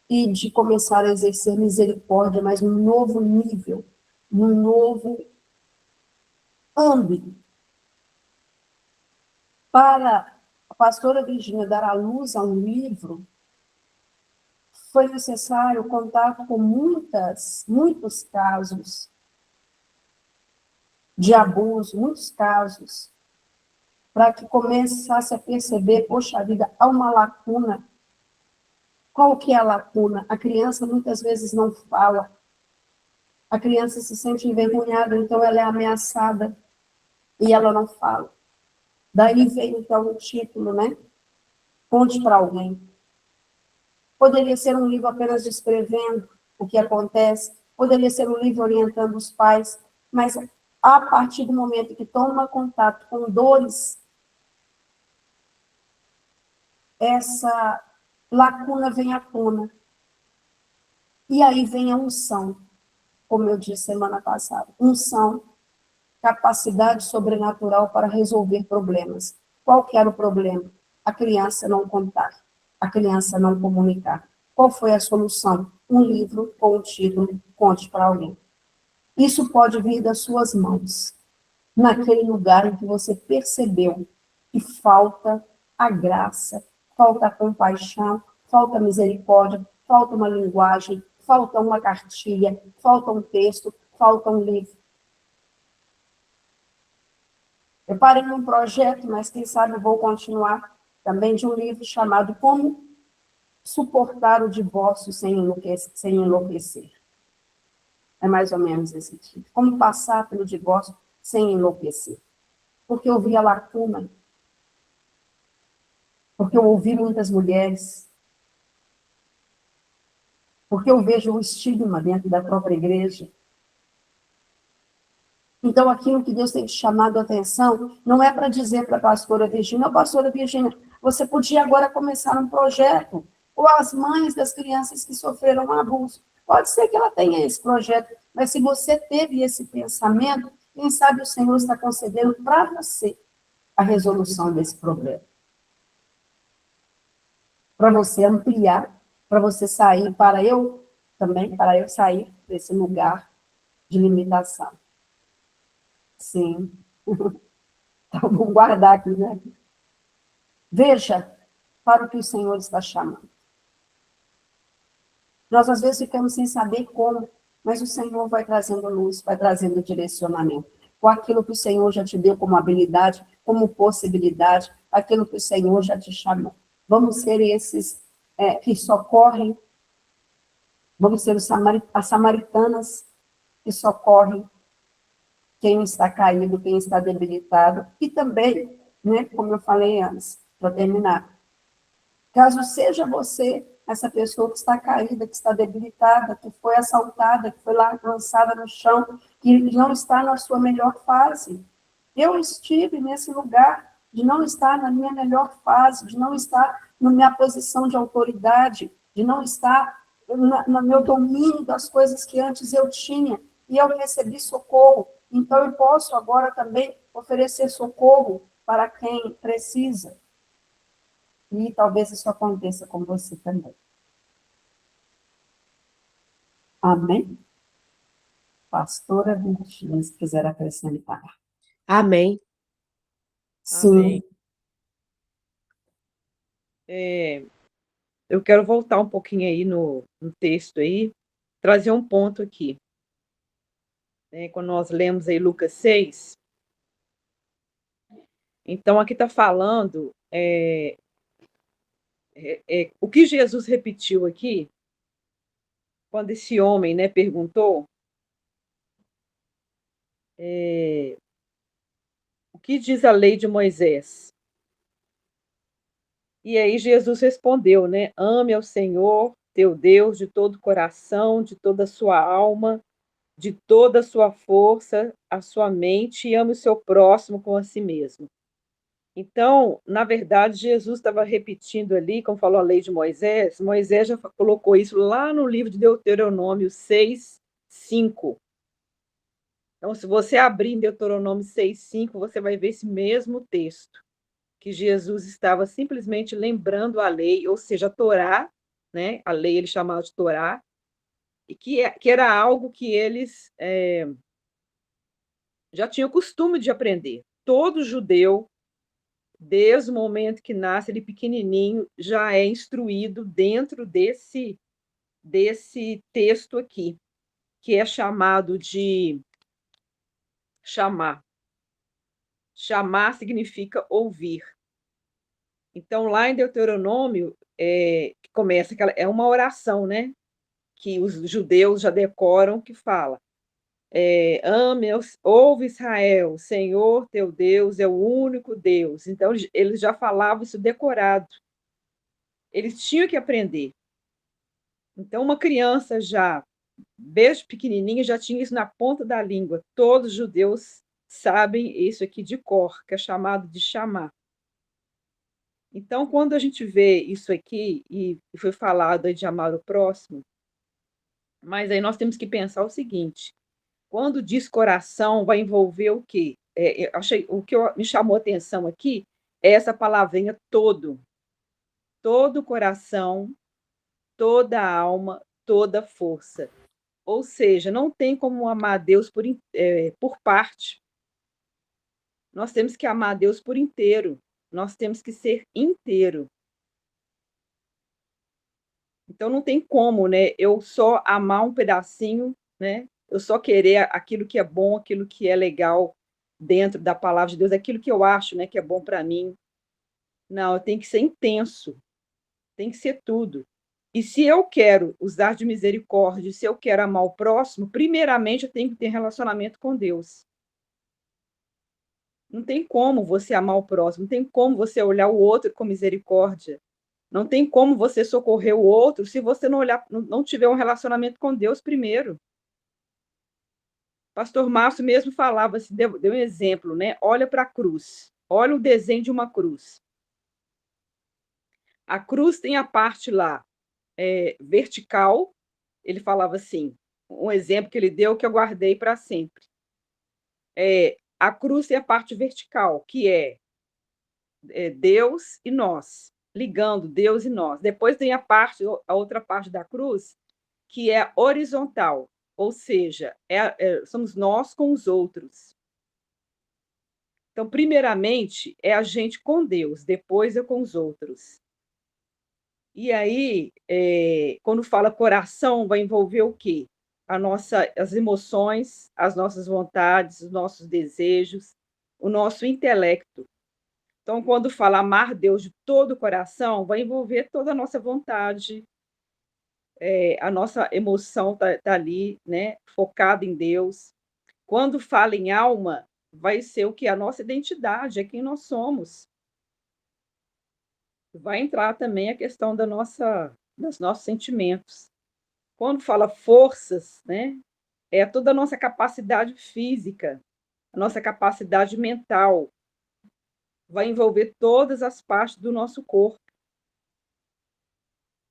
e de começar a exercer misericórdia, mas num novo nível, num novo âmbito. Para a pastora Virgínia dar à luz a um livro, foi necessário contar com muitos casos de abuso, muitos casos, para que começasse a perceber, poxa vida, há uma lacuna. Qual que é a lacuna? A criança muitas vezes não fala, a criança se sente envergonhada, então ela é ameaçada e ela não fala. Daí vem, então, o título, né? Conte para alguém. Poderia ser um livro apenas descrevendo o que acontece, poderia ser um livro orientando os pais, mas a partir do momento que toma contato com dores, essa lacuna vem à tona. E aí vem a unção, como eu disse semana passada. Unção, capacidade sobrenatural para resolver problemas. Qual que era o problema? A criança não contar, a criança não comunicar. Qual foi a solução? Um livro com o título Conte para alguém. Isso pode vir das suas mãos, naquele lugar em que você percebeu que falta a graça, falta a compaixão, falta a misericórdia, falta uma linguagem, falta uma cartilha, falta um texto, falta um livro. Eu parei num projeto, mas quem sabe eu vou continuar também, de um livro chamado Como Suportar o Divórcio Sem Enlouquecer. É mais ou menos esse tipo. Como passar pelo divórcio sem enlouquecer. Porque eu vi a lacuna, porque eu ouvi muitas mulheres, porque eu vejo o estigma dentro da própria igreja. Então, aquilo que Deus tem chamado a atenção, não é para dizer para a pastora Virgínia, pastora Virgínia, você podia agora começar um projeto, ou as mães das crianças que sofreram abuso. Pode ser que ela tenha esse projeto, mas se você teve esse pensamento, quem sabe o Senhor está concedendo para você a resolução desse problema. Para você ampliar, para você sair, para eu sair desse lugar de limitação. Sim. Então, vou guardar aqui, né? Veja para o que o Senhor está chamando. Nós, às vezes, ficamos sem saber como, mas o Senhor vai trazendo luz, vai trazendo direcionamento. Com aquilo que o Senhor já te deu como habilidade, como possibilidade, aquilo que o Senhor já te chamou. Vamos ser esses que socorrem, vamos ser as samaritanas que socorrem quem está caído, quem está debilitado, e também, né, como eu falei antes, para terminar, caso seja você essa pessoa que está caída, que está debilitada, que foi assaltada, que foi lá lançada no chão, que não está na sua melhor fase. Eu estive nesse lugar de não estar na minha melhor fase, de não estar na minha posição de autoridade, de não estar no meu domínio das coisas que antes eu tinha, e eu recebi socorro. Então, eu posso agora também oferecer socorro para quem precisa. E talvez isso aconteça com você também. Amém? Pastora Virgínia, se quiser acrescentar. Amém. Sim. Amém. Eu quero voltar um pouquinho aí no texto aí, trazer um ponto aqui. Quando nós lemos aí Lucas 6, então aqui está falando o que Jesus repetiu aqui, quando esse homem, né, perguntou o que diz a lei de Moisés? E aí Jesus respondeu, né, ame ao Senhor, teu Deus, de todo o coração, de toda a sua alma, de toda a sua força, a sua mente, e ame o seu próximo como a si mesmo. Então, na verdade, Jesus estava repetindo ali, como falou a lei de Moisés, Moisés já colocou isso lá no livro de Deuteronômio 6, 5. Então, se você abrir em Deuteronômio 6, 5, você vai ver esse mesmo texto, que Jesus estava simplesmente lembrando a lei, ou seja, a Torá, né? A lei eles chamavam de Torá, e que era algo que eles já tinham costume de aprender. Todo judeu, desde o momento que nasce, ele pequenininho, já é instruído dentro desse texto aqui, que é chamado de chamar. Chamar significa ouvir. Então, lá em Deuteronômio, que começa, é uma oração, né? Que os judeus já decoram, que fala: ame, ouve Israel, Senhor teu Deus é o único Deus. Então, eles já falavam isso decorado. Eles tinham que aprender. Então, uma criança já, desde pequenininha, já tinha isso na ponta da língua. Todos os judeus sabem isso aqui de cor, que é chamado de chamar. Então, quando a gente vê isso aqui, e foi falado de amar o próximo, mas aí nós temos que pensar o seguinte: quando diz coração, vai envolver o quê? O que me chamou a atenção aqui é essa palavrinha todo. Todo coração, toda alma, toda força. Ou seja, não tem como amar a Deus por parte. Nós temos que amar a Deus por inteiro. Nós temos que ser inteiro. Então não tem como, né? Eu só amar um pedacinho, né? Eu só querer aquilo que é bom, aquilo que é legal dentro da palavra de Deus, aquilo que eu acho, né, que é bom para mim. Não, eu tenho que ser intenso. Tem que ser tudo. E se eu quero usar de misericórdia, se eu quero amar o próximo, primeiramente eu tenho que ter relacionamento com Deus. Não tem como você amar o próximo, não tem como você olhar o outro com misericórdia. Não tem como você socorrer o outro se você não tiver um relacionamento com Deus primeiro. Pastor Márcio mesmo falava, assim, deu um exemplo, né? Olha para a cruz, olha o desenho de uma cruz. A cruz tem a parte lá vertical, ele falava assim, um exemplo que ele deu que eu guardei para sempre. A cruz tem a parte vertical, que é Deus e nós, ligando Deus e nós. Depois tem a outra parte da cruz, que é horizontal, ou seja, somos nós com os outros. Então, primeiramente, é a gente com Deus, depois é com os outros. E aí, quando fala coração, vai envolver o quê? As emoções, as nossas vontades, os nossos desejos, o nosso intelecto. Então, quando fala amar Deus de todo o coração, vai envolver toda a nossa vontade, a nossa emoção tá ali, né, focada em Deus. Quando fala em alma, vai ser o que? A nossa identidade, é quem nós somos. Vai entrar também a questão dos nossos sentimentos. Quando fala forças, né, é toda a nossa capacidade física, a nossa capacidade mental, vai envolver todas as partes do nosso corpo.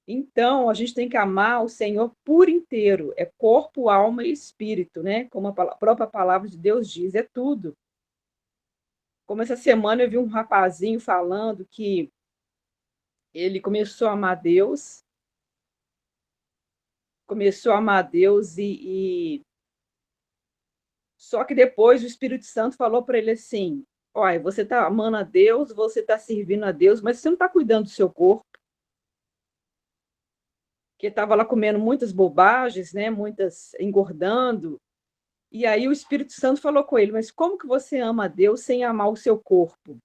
Então, a gente tem que amar o Senhor por inteiro, é corpo, alma e espírito, né? Como a própria palavra de Deus diz, é tudo. Como essa semana eu vi um rapazinho falando que ele começou a amar Deus só que depois o Espírito Santo falou para ele assim: olha, você está amando a Deus, você está servindo a Deus, mas você não está cuidando do seu corpo. Que estava lá comendo muitas bobagens, né? Muitas engordando. E aí o Espírito Santo falou com ele: mas como que você ama a Deus sem amar o seu corpo?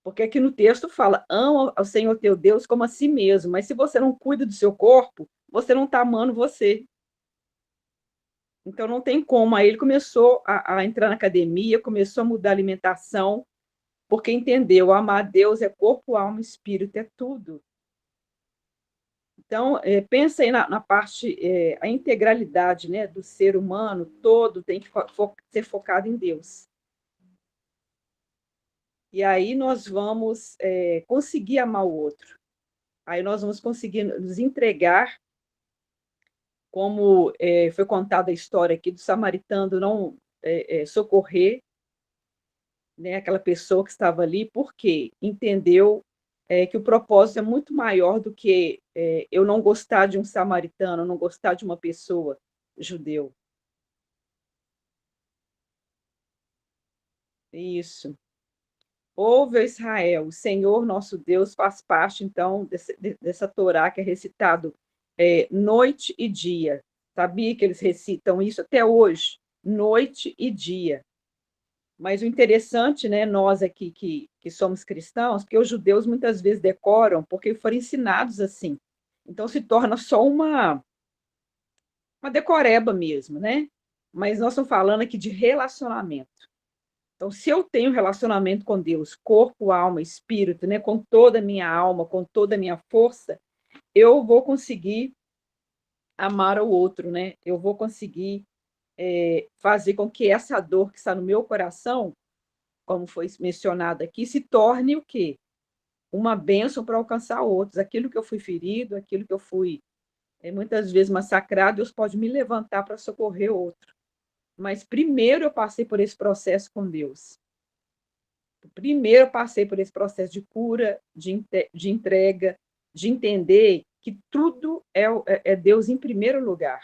Porque aqui no texto fala: ama ao Senhor teu Deus como a si mesmo, mas se você não cuida do seu corpo, você não está amando você. Então não tem como. Aí ele começou a entrar na academia, começou a mudar a alimentação, porque entendeu: amar a Deus é corpo, alma, espírito, é tudo. Então, pensa aí na parte, a integralidade, né, do ser humano todo tem que ser focado em Deus. E aí nós vamos conseguir amar o outro. Aí nós vamos conseguir nos entregar, como foi contada a história aqui do samaritano não socorrer, né, aquela pessoa que estava ali, porque entendeu que o propósito é muito maior do que eu não gostar de um samaritano, não gostar de uma pessoa judeu. Isso. Ouve, Israel, o Senhor nosso Deus faz parte, então, dessa Torá que é recitado noite e dia. Sabia que eles recitam isso até hoje? Noite e dia. Mas o interessante, né, nós aqui que somos cristãos, porque os judeus muitas vezes decoram porque foram ensinados assim. Então se torna só uma decoreba mesmo, né? Mas nós estamos falando aqui de relacionamento. Então, se eu tenho relacionamento com Deus, corpo, alma, espírito, né, com toda a minha alma, com toda a minha força, eu vou conseguir amar o outro, né? Eu vou conseguir fazer com que essa dor que está no meu coração, como foi mencionado aqui, se torne o quê? Uma bênção para alcançar outros. Aquilo que eu fui ferido, aquilo que eu fui muitas vezes massacrado, Deus pode me levantar para socorrer outro. Mas primeiro eu passei por esse processo com Deus. Primeiro eu passei por esse processo de cura, de entrega, de entender que tudo é Deus em primeiro lugar.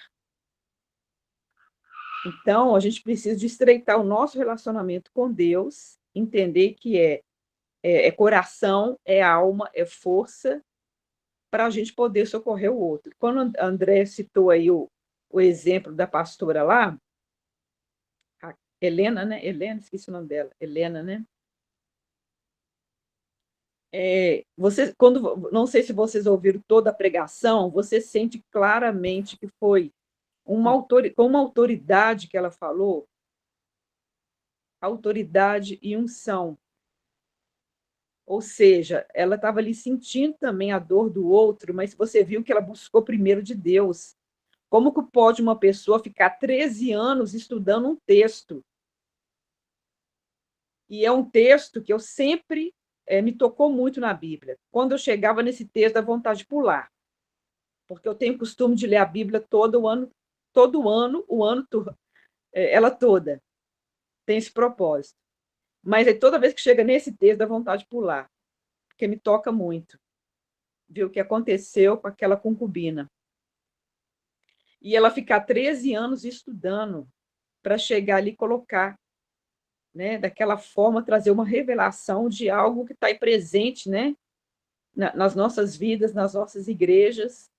Então, a gente precisa de estreitar o nosso relacionamento com Deus, entender que é coração, é alma, é força, para a gente poder socorrer o outro. Quando a André citou aí o exemplo da pastora lá, a Helena, né? Helena, esqueci o nome dela. Helena, né? Não sei se vocês ouviram toda a pregação, você sente claramente que foi com uma autoridade que ela falou, autoridade e unção. Ou seja, ela estava ali sentindo também a dor do outro, mas você viu que ela buscou primeiro de Deus. Como que pode uma pessoa ficar 13 anos estudando um texto? E é um texto que eu sempre me tocou muito na Bíblia. Quando eu chegava nesse texto, dá vontade de pular. Porque eu tenho o costume de ler a Bíblia todo ano, ela toda. Tem esse propósito. Mas aí, toda vez que chega nesse texto, dá vontade de pular. Porque me toca muito. Ver o que aconteceu com aquela concubina. E ela ficar 13 anos estudando para chegar ali e colocar, né, daquela forma, trazer uma revelação de algo que está aí presente, né, nas nossas vidas, nas nossas igrejas.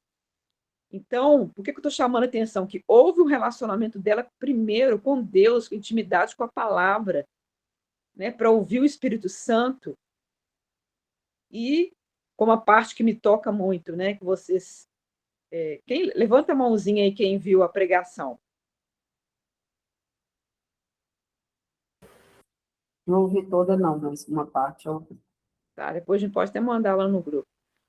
Então, por que eu estou chamando a atenção? Que houve um relacionamento dela primeiro com Deus, com intimidade com a palavra, né, para ouvir o Espírito Santo. E, como a parte que me toca muito, né, que vocês... levanta a mãozinha aí quem viu a pregação. Não ouvi toda, não, mas uma parte eu ouvi. Tá? Depois a gente pode até mandar lá no grupo.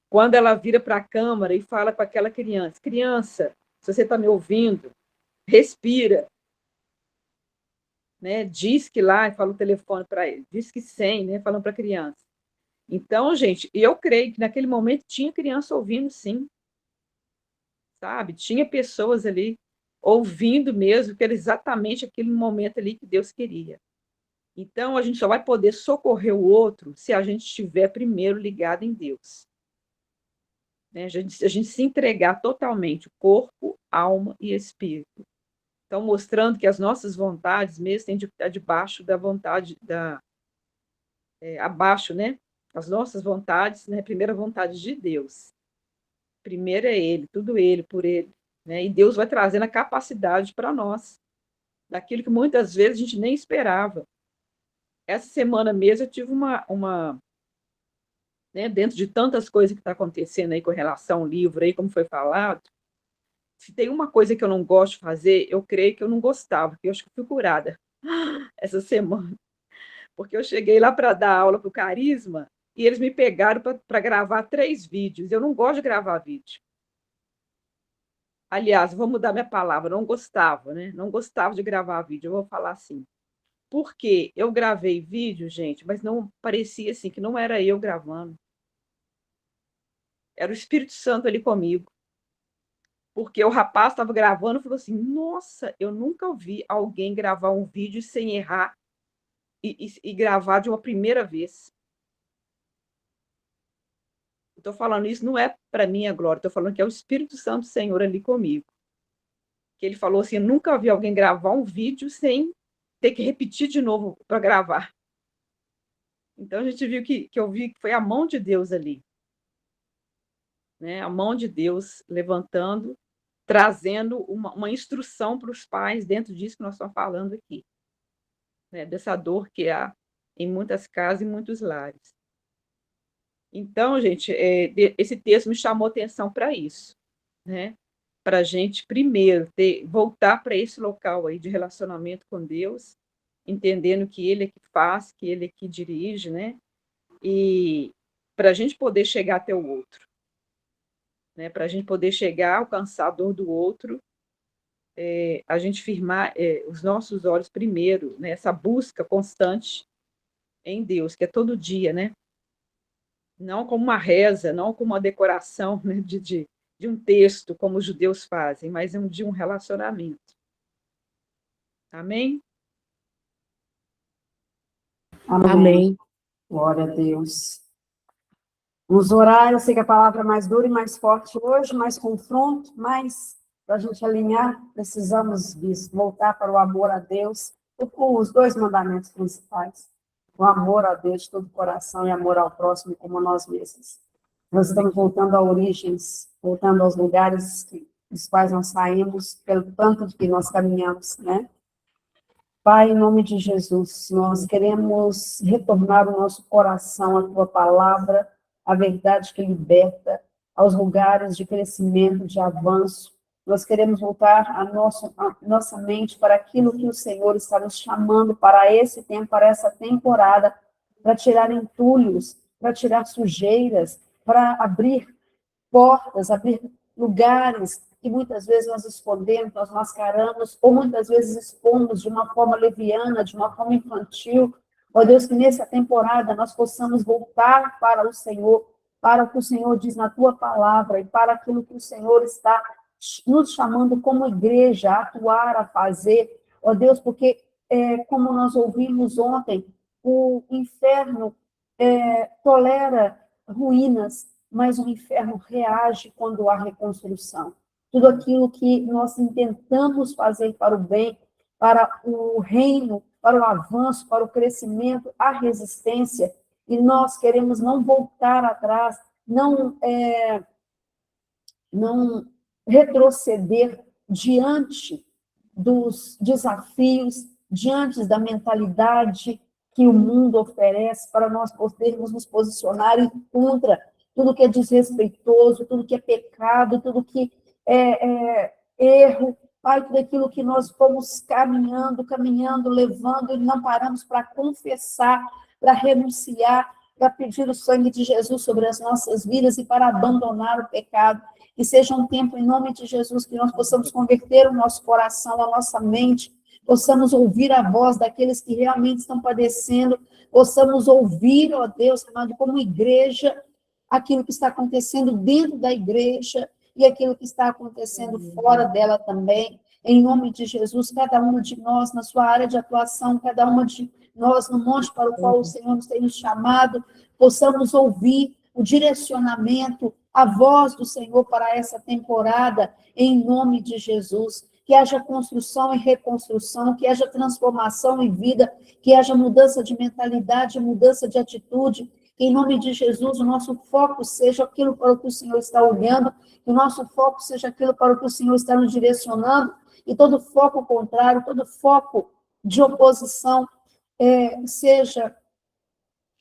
Quando ela vira para a câmara e fala com aquela criança, criança, se você está me ouvindo, respira. Né? Diz que lá, e fala o telefone para ele, diz que 100, né? Falando para a criança. Então, gente, eu creio que naquele momento tinha criança ouvindo, sim. Sabe? Tinha pessoas ali ouvindo mesmo, que era exatamente aquele momento ali que Deus queria. Então, a gente só vai poder socorrer o outro se a gente estiver primeiro ligado em Deus. Né? A gente se entregar totalmente, corpo, alma e espírito. Então, mostrando que as nossas vontades mesmo têm de estar debaixo da vontade, abaixo, né? As nossas vontades, né? Primeira vontade de Deus. Primeiro é Ele, tudo Ele, por Ele. Né? E Deus vai trazendo a capacidade para nós, daquilo que muitas vezes a gente nem esperava. Essa semana mesmo eu tive né, dentro de tantas coisas que está acontecendo aí com relação ao livro, aí, como foi falado, se tem uma coisa que eu não gosto de fazer, eu creio que eu não gostava, porque eu acho que eu fui curada essa semana. Porque eu cheguei lá para dar aula para o Carisma e eles me pegaram para gravar 3 vídeos. Eu não gosto de gravar vídeo. Aliás, vou mudar minha palavra, não gostava, né? Não gostava de gravar vídeo, eu vou falar assim. Porque eu gravei vídeo, gente, mas não parecia assim, que não era eu gravando. Era o Espírito Santo ali comigo. Porque o rapaz estava gravando e falou assim: Nossa, eu nunca vi alguém gravar um vídeo sem errar e gravar de uma primeira vez. Estou falando isso não é para minha glória, estou falando que é o Espírito Santo do Senhor ali comigo. Que ele falou assim, eu nunca vi alguém gravar um vídeo sem ter que repetir de novo para gravar. Então, a gente viu que eu vi que foi a mão de Deus ali, né? A mão de Deus levantando, trazendo uma instrução para os pais dentro disso que nós estamos falando aqui, né? Dessa dor que há em muitas casas e muitos lares. Então, gente, esse texto me chamou atenção para isso, né? Para a gente, primeiro, voltar para esse local aí de relacionamento com Deus, entendendo que Ele é que faz, que Ele é que dirige, né? E para a gente poder chegar até o outro, né? Para a gente poder chegar, alcançar a dor do outro, a gente firmar os nossos olhos primeiro, né? Essa busca constante em Deus, que é todo dia, né? Não como uma reza, não como uma decoração, né? de um texto, como os judeus fazem, mas de um relacionamento. Amém? Amém. Amém. Glória a Deus. Vamos orar, eu sei que a palavra é mais dura e mais forte hoje, mais confronto, mas para a gente alinhar, precisamos voltar para o amor a Deus, os dois mandamentos principais. O amor a Deus de todo o coração e amor ao próximo como a nós mesmos. Nós estamos voltando a origens, voltando aos lugares dos quais nós saímos, pelo tanto de que nós caminhamos, né? Pai, em nome de Jesus, nós queremos retornar o nosso coração à Tua palavra, a verdade que liberta, aos lugares de crescimento, de avanço. Nós queremos voltar a nossa mente para aquilo que o Senhor está nos chamando para esse tempo, para essa temporada, para tirar entulhos, para tirar sujeiras, para abrir portas, abrir lugares que muitas vezes nós escondemos, nós mascaramos, ou muitas vezes expomos de uma forma leviana, de uma forma infantil. Ó Deus, que nessa temporada nós possamos voltar para o Senhor, para o que o Senhor diz na Tua palavra e para aquilo que o Senhor está nos chamando como igreja a atuar, a fazer. Ó Deus, porque, como nós ouvimos ontem, o inferno tolera ruínas, mas o inferno reage quando há reconstrução. Tudo aquilo que nós intentamos fazer para o bem, para o reino, para o avanço, para o crescimento, há resistência, e nós queremos não voltar atrás, não retroceder diante dos desafios, diante da mentalidade que o mundo oferece, para nós podermos nos posicionar contra tudo que é desrespeitoso, tudo que é pecado, tudo que é erro, Pai, tudo aquilo que nós fomos caminhando, levando, e não paramos para confessar, para renunciar, para pedir o sangue de Jesus sobre as nossas vidas e para abandonar o pecado. Que seja um tempo, em nome de Jesus, que nós possamos converter o nosso coração, a nossa mente, possamos ouvir a voz daqueles que realmente estão padecendo, possamos ouvir, ó Deus, amado, como igreja, aquilo que está acontecendo dentro da igreja e aquilo que está acontecendo fora dela também. Em nome de Jesus, cada uma de nós na sua área de atuação, cada uma de nós no monte para o qual o Senhor nos tem nos chamado, possamos ouvir o direcionamento, a voz do Senhor para essa temporada, em nome de Jesus. Que haja construção e reconstrução, que haja transformação em vida, que haja mudança de mentalidade, mudança de atitude. Que, em nome de Jesus, o nosso foco seja aquilo para o que o Senhor está olhando, que o nosso foco seja aquilo para o que o Senhor está nos direcionando, e todo foco contrário, todo foco de oposição, seja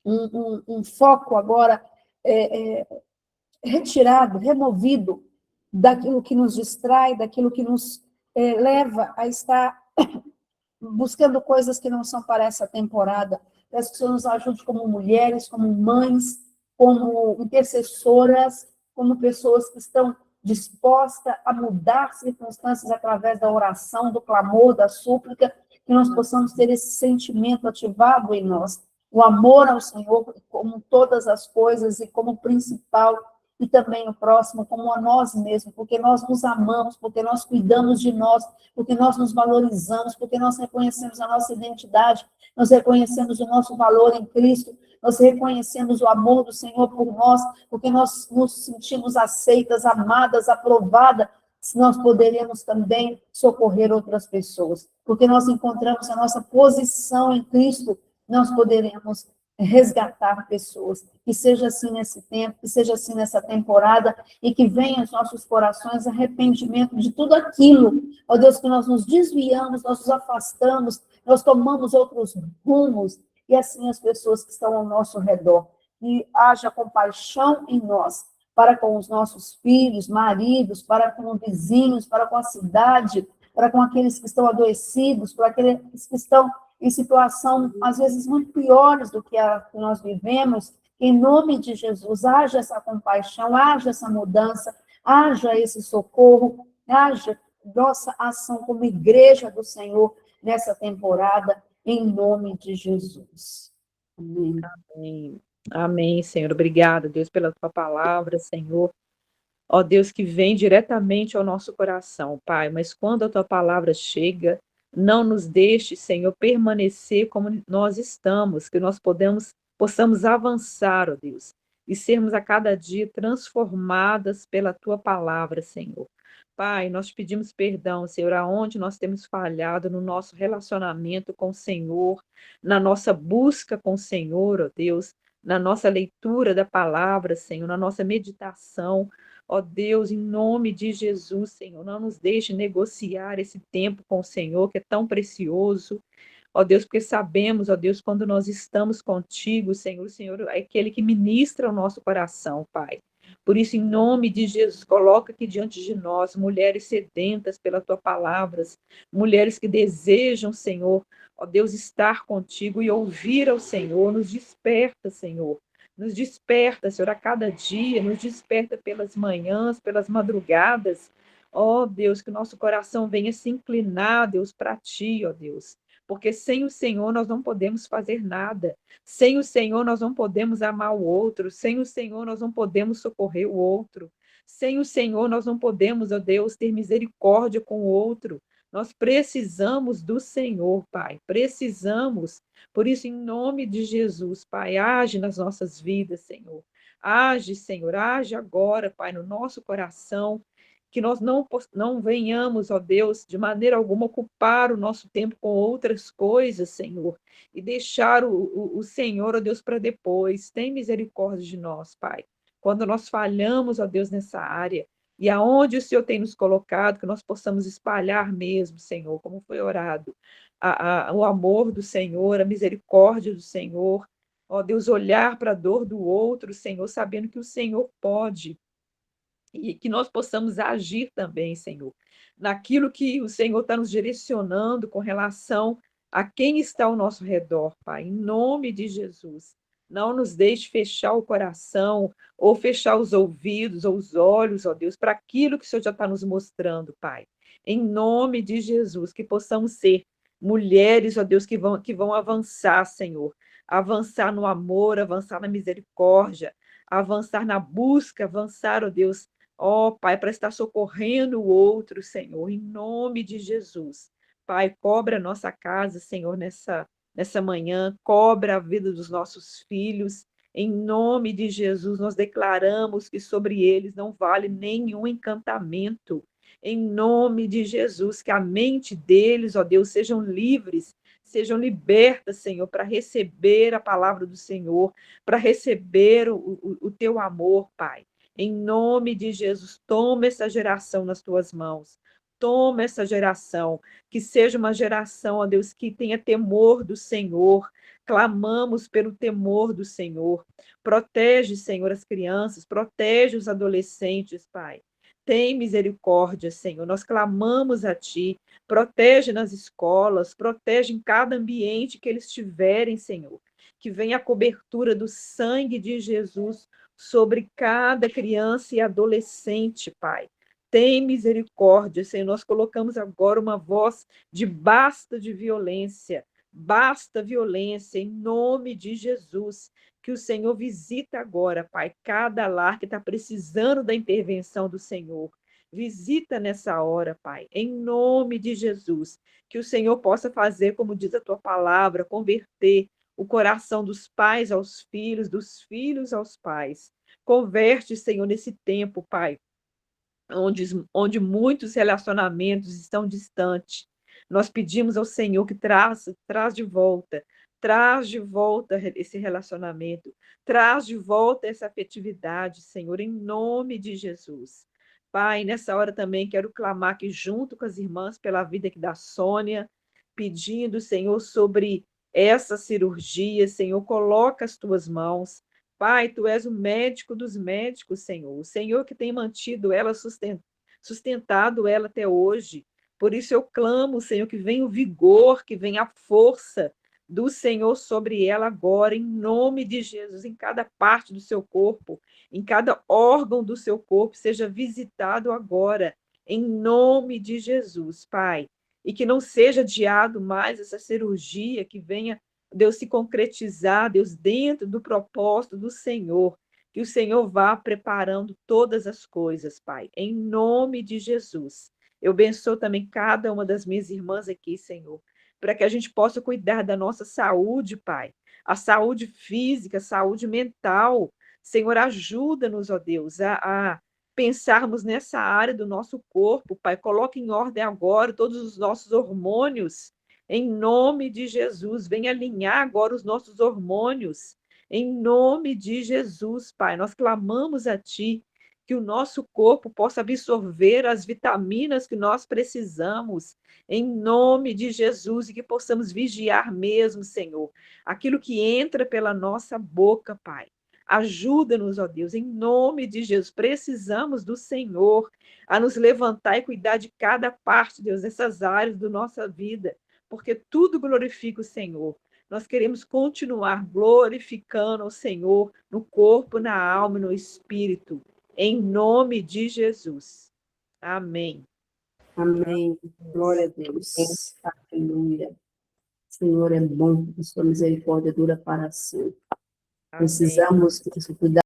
um foco agora retirado, removido daquilo que nos distrai, daquilo que nos leva a estar buscando coisas que não são para essa temporada. Peço que o Senhor nos ajude como mulheres, como mães, como intercessoras, como pessoas que estão dispostas a mudar circunstâncias através da oração, do clamor, da súplica, que nós possamos ter esse sentimento ativado em nós, o amor ao Senhor como todas as coisas e como principal, e também o próximo como a nós mesmos, porque nós nos amamos, porque nós cuidamos de nós, porque nós nos valorizamos, porque nós reconhecemos a nossa identidade, nós reconhecemos o nosso valor em Cristo, nós reconhecemos o amor do Senhor por nós, porque nós nos sentimos aceitas, amadas, aprovadas, nós poderemos também socorrer outras pessoas, porque nós encontramos a nossa posição em Cristo, nós poderemos resgatar pessoas. Que seja assim nesse tempo, que seja assim nessa temporada, e que venha aos nossos corações arrependimento de tudo aquilo, ó Deus, que nós nos desviamos, nós nos afastamos, nós tomamos outros rumos, e assim as pessoas que estão ao nosso redor. Que haja compaixão em nós, para com os nossos filhos, maridos, para com vizinhos, para com a cidade, para com aqueles que estão adoecidos, para aqueles que estão em situação, às vezes, muito piores do que a que nós vivemos. Em nome de Jesus, haja essa compaixão, haja essa mudança, haja esse socorro, haja nossa ação como igreja do Senhor nessa temporada, em nome de Jesus. Amém. Amém. Amém, Senhor. Obrigada, Deus, pela tua palavra, Senhor. Ó Deus, que vem diretamente ao nosso coração, Pai. Mas quando a tua palavra chega, não nos deixe, Senhor, permanecer como nós estamos, que nós possamos avançar, ó Deus, e sermos a cada dia transformadas pela tua palavra, Senhor. Pai, nós pedimos perdão, Senhor, aonde nós temos falhado no nosso relacionamento com o Senhor, na nossa busca com o Senhor, ó Deus, na nossa leitura da palavra, Senhor, na nossa meditação. Ó Deus, em nome de Jesus, Senhor, não nos deixe negociar esse tempo com o Senhor, que é tão precioso. Ó Deus, porque sabemos, ó Deus, quando nós estamos contigo, Senhor, o Senhor é aquele que ministra o nosso coração, Pai. Por isso, em nome de Jesus, coloca aqui diante de nós mulheres sedentas pela tua palavra, mulheres que desejam, Senhor, ó Deus, estar contigo e ouvir ao Senhor. Nos desperta, Senhor. Nos desperta, Senhor, a cada dia, nos desperta pelas manhãs, pelas madrugadas. Ó Deus, que o nosso coração venha se inclinar, Deus, para ti, ó Deus. Porque sem o Senhor nós não podemos fazer nada. Sem o Senhor nós não podemos amar o outro. Sem o Senhor nós não podemos socorrer o outro. Sem o Senhor nós não podemos, ó Deus, ter misericórdia com o outro. Nós precisamos do Senhor, Pai. Precisamos. Por isso, em nome de Jesus, Pai, age nas nossas vidas, Senhor. Age, Senhor, age agora, Pai, no nosso coração. Que nós não venhamos, ó Deus, de maneira alguma ocupar o nosso tempo com outras coisas, Senhor, e deixar o Senhor, ó Deus, para depois. Tem misericórdia de nós, Pai. Quando nós falhamos, ó Deus, nessa área, e aonde o Senhor tem nos colocado, que nós possamos espalhar mesmo, Senhor, como foi orado, o amor do Senhor, a misericórdia do Senhor, ó Deus, olhar para a dor do outro, Senhor, sabendo que o Senhor pode, e que nós possamos agir também, Senhor, naquilo que o Senhor está nos direcionando com relação a quem está ao nosso redor, Pai, em nome de Jesus. Não nos deixe fechar o coração ou fechar os ouvidos ou os olhos, ó Deus, para aquilo que o Senhor já está nos mostrando, Pai. Em nome de Jesus, que possamos ser mulheres, ó Deus, que vão avançar, Senhor, avançar no amor, avançar na misericórdia, avançar na busca, avançar, ó Deus, ó Pai, para estar socorrendo o outro, Senhor, em nome de Jesus. Pai, cobre a nossa casa, Senhor, nessa manhã, cobra a vida dos nossos filhos. Em nome de Jesus, nós declaramos que sobre eles não vale nenhum encantamento. Em nome de Jesus, que a mente deles, ó Deus, sejam livres, sejam libertas, Senhor, para receber a palavra do Senhor, para receber o teu amor, Pai. Em nome de Jesus, toma essa geração nas tuas mãos. Toma essa geração, que seja uma geração, ó Deus, que tenha temor do Senhor. Clamamos pelo temor do Senhor. Protege, Senhor, as crianças, protege os adolescentes, Pai. Tem misericórdia, Senhor. Nós clamamos a Ti. Protege nas escolas, protege em cada ambiente que eles tiverem, Senhor. Que venha a cobertura do sangue de Jesus sobre cada criança e adolescente, Pai. Tem misericórdia, Senhor. Nós colocamos agora uma voz de basta de violência, Basta violência, em nome de Jesus. Que o Senhor visita agora, Pai, cada lar que está precisando da intervenção do Senhor. Visita nessa hora, Pai, em nome de Jesus. Que o Senhor possa fazer, como diz a tua palavra, converter o coração dos pais aos filhos, dos filhos aos pais. Converte, Senhor, nesse tempo, Pai, onde muitos relacionamentos estão distantes. Nós pedimos ao Senhor que traz de volta esse relacionamento, traz de volta essa afetividade, Senhor, em nome de Jesus. Pai, nessa hora também quero clamar aqui junto com as irmãs pela vida aqui da Sônia, pedindo, Senhor, sobre essa cirurgia, Senhor, coloca as tuas mãos. Pai, tu és o médico dos médicos, Senhor. O Senhor que tem mantido ela, sustentado ela até hoje. Por isso eu clamo, Senhor, que venha o vigor, que venha a força do Senhor sobre ela agora, em nome de Jesus, em cada parte do seu corpo, em cada órgão do seu corpo, seja visitado agora, em nome de Jesus, Pai. E que não seja adiado mais essa cirurgia, que venha Deus se concretizar, Deus, dentro do propósito do Senhor, que o Senhor vá preparando todas as coisas, Pai, em nome de Jesus. Eu abençoo também cada uma das minhas irmãs aqui, Senhor, para que a gente possa cuidar da nossa saúde, Pai, a saúde física, a saúde mental. Senhor, ajuda-nos, ó Deus, a pensarmos nessa área do nosso corpo, Pai. Coloque em ordem agora todos os nossos hormônios, em nome de Jesus. Venha alinhar agora os nossos hormônios, em nome de Jesus, Pai. Nós clamamos a Ti que o nosso corpo possa absorver as vitaminas que nós precisamos, em nome de Jesus, e que possamos vigiar mesmo, Senhor, aquilo que entra pela nossa boca, Pai. Ajuda-nos, ó Deus, em nome de Jesus. Precisamos do Senhor a nos levantar e cuidar de cada parte, Deus, dessas áreas da nossa vida, porque tudo glorifica o Senhor. Nós queremos continuar glorificando o Senhor no corpo, na alma e no espírito, em nome de Jesus. Amém. Amém. Glória a Deus. Aleluia. Senhor é bom, a sua misericórdia dura para sempre. Amém. Precisamos cuidar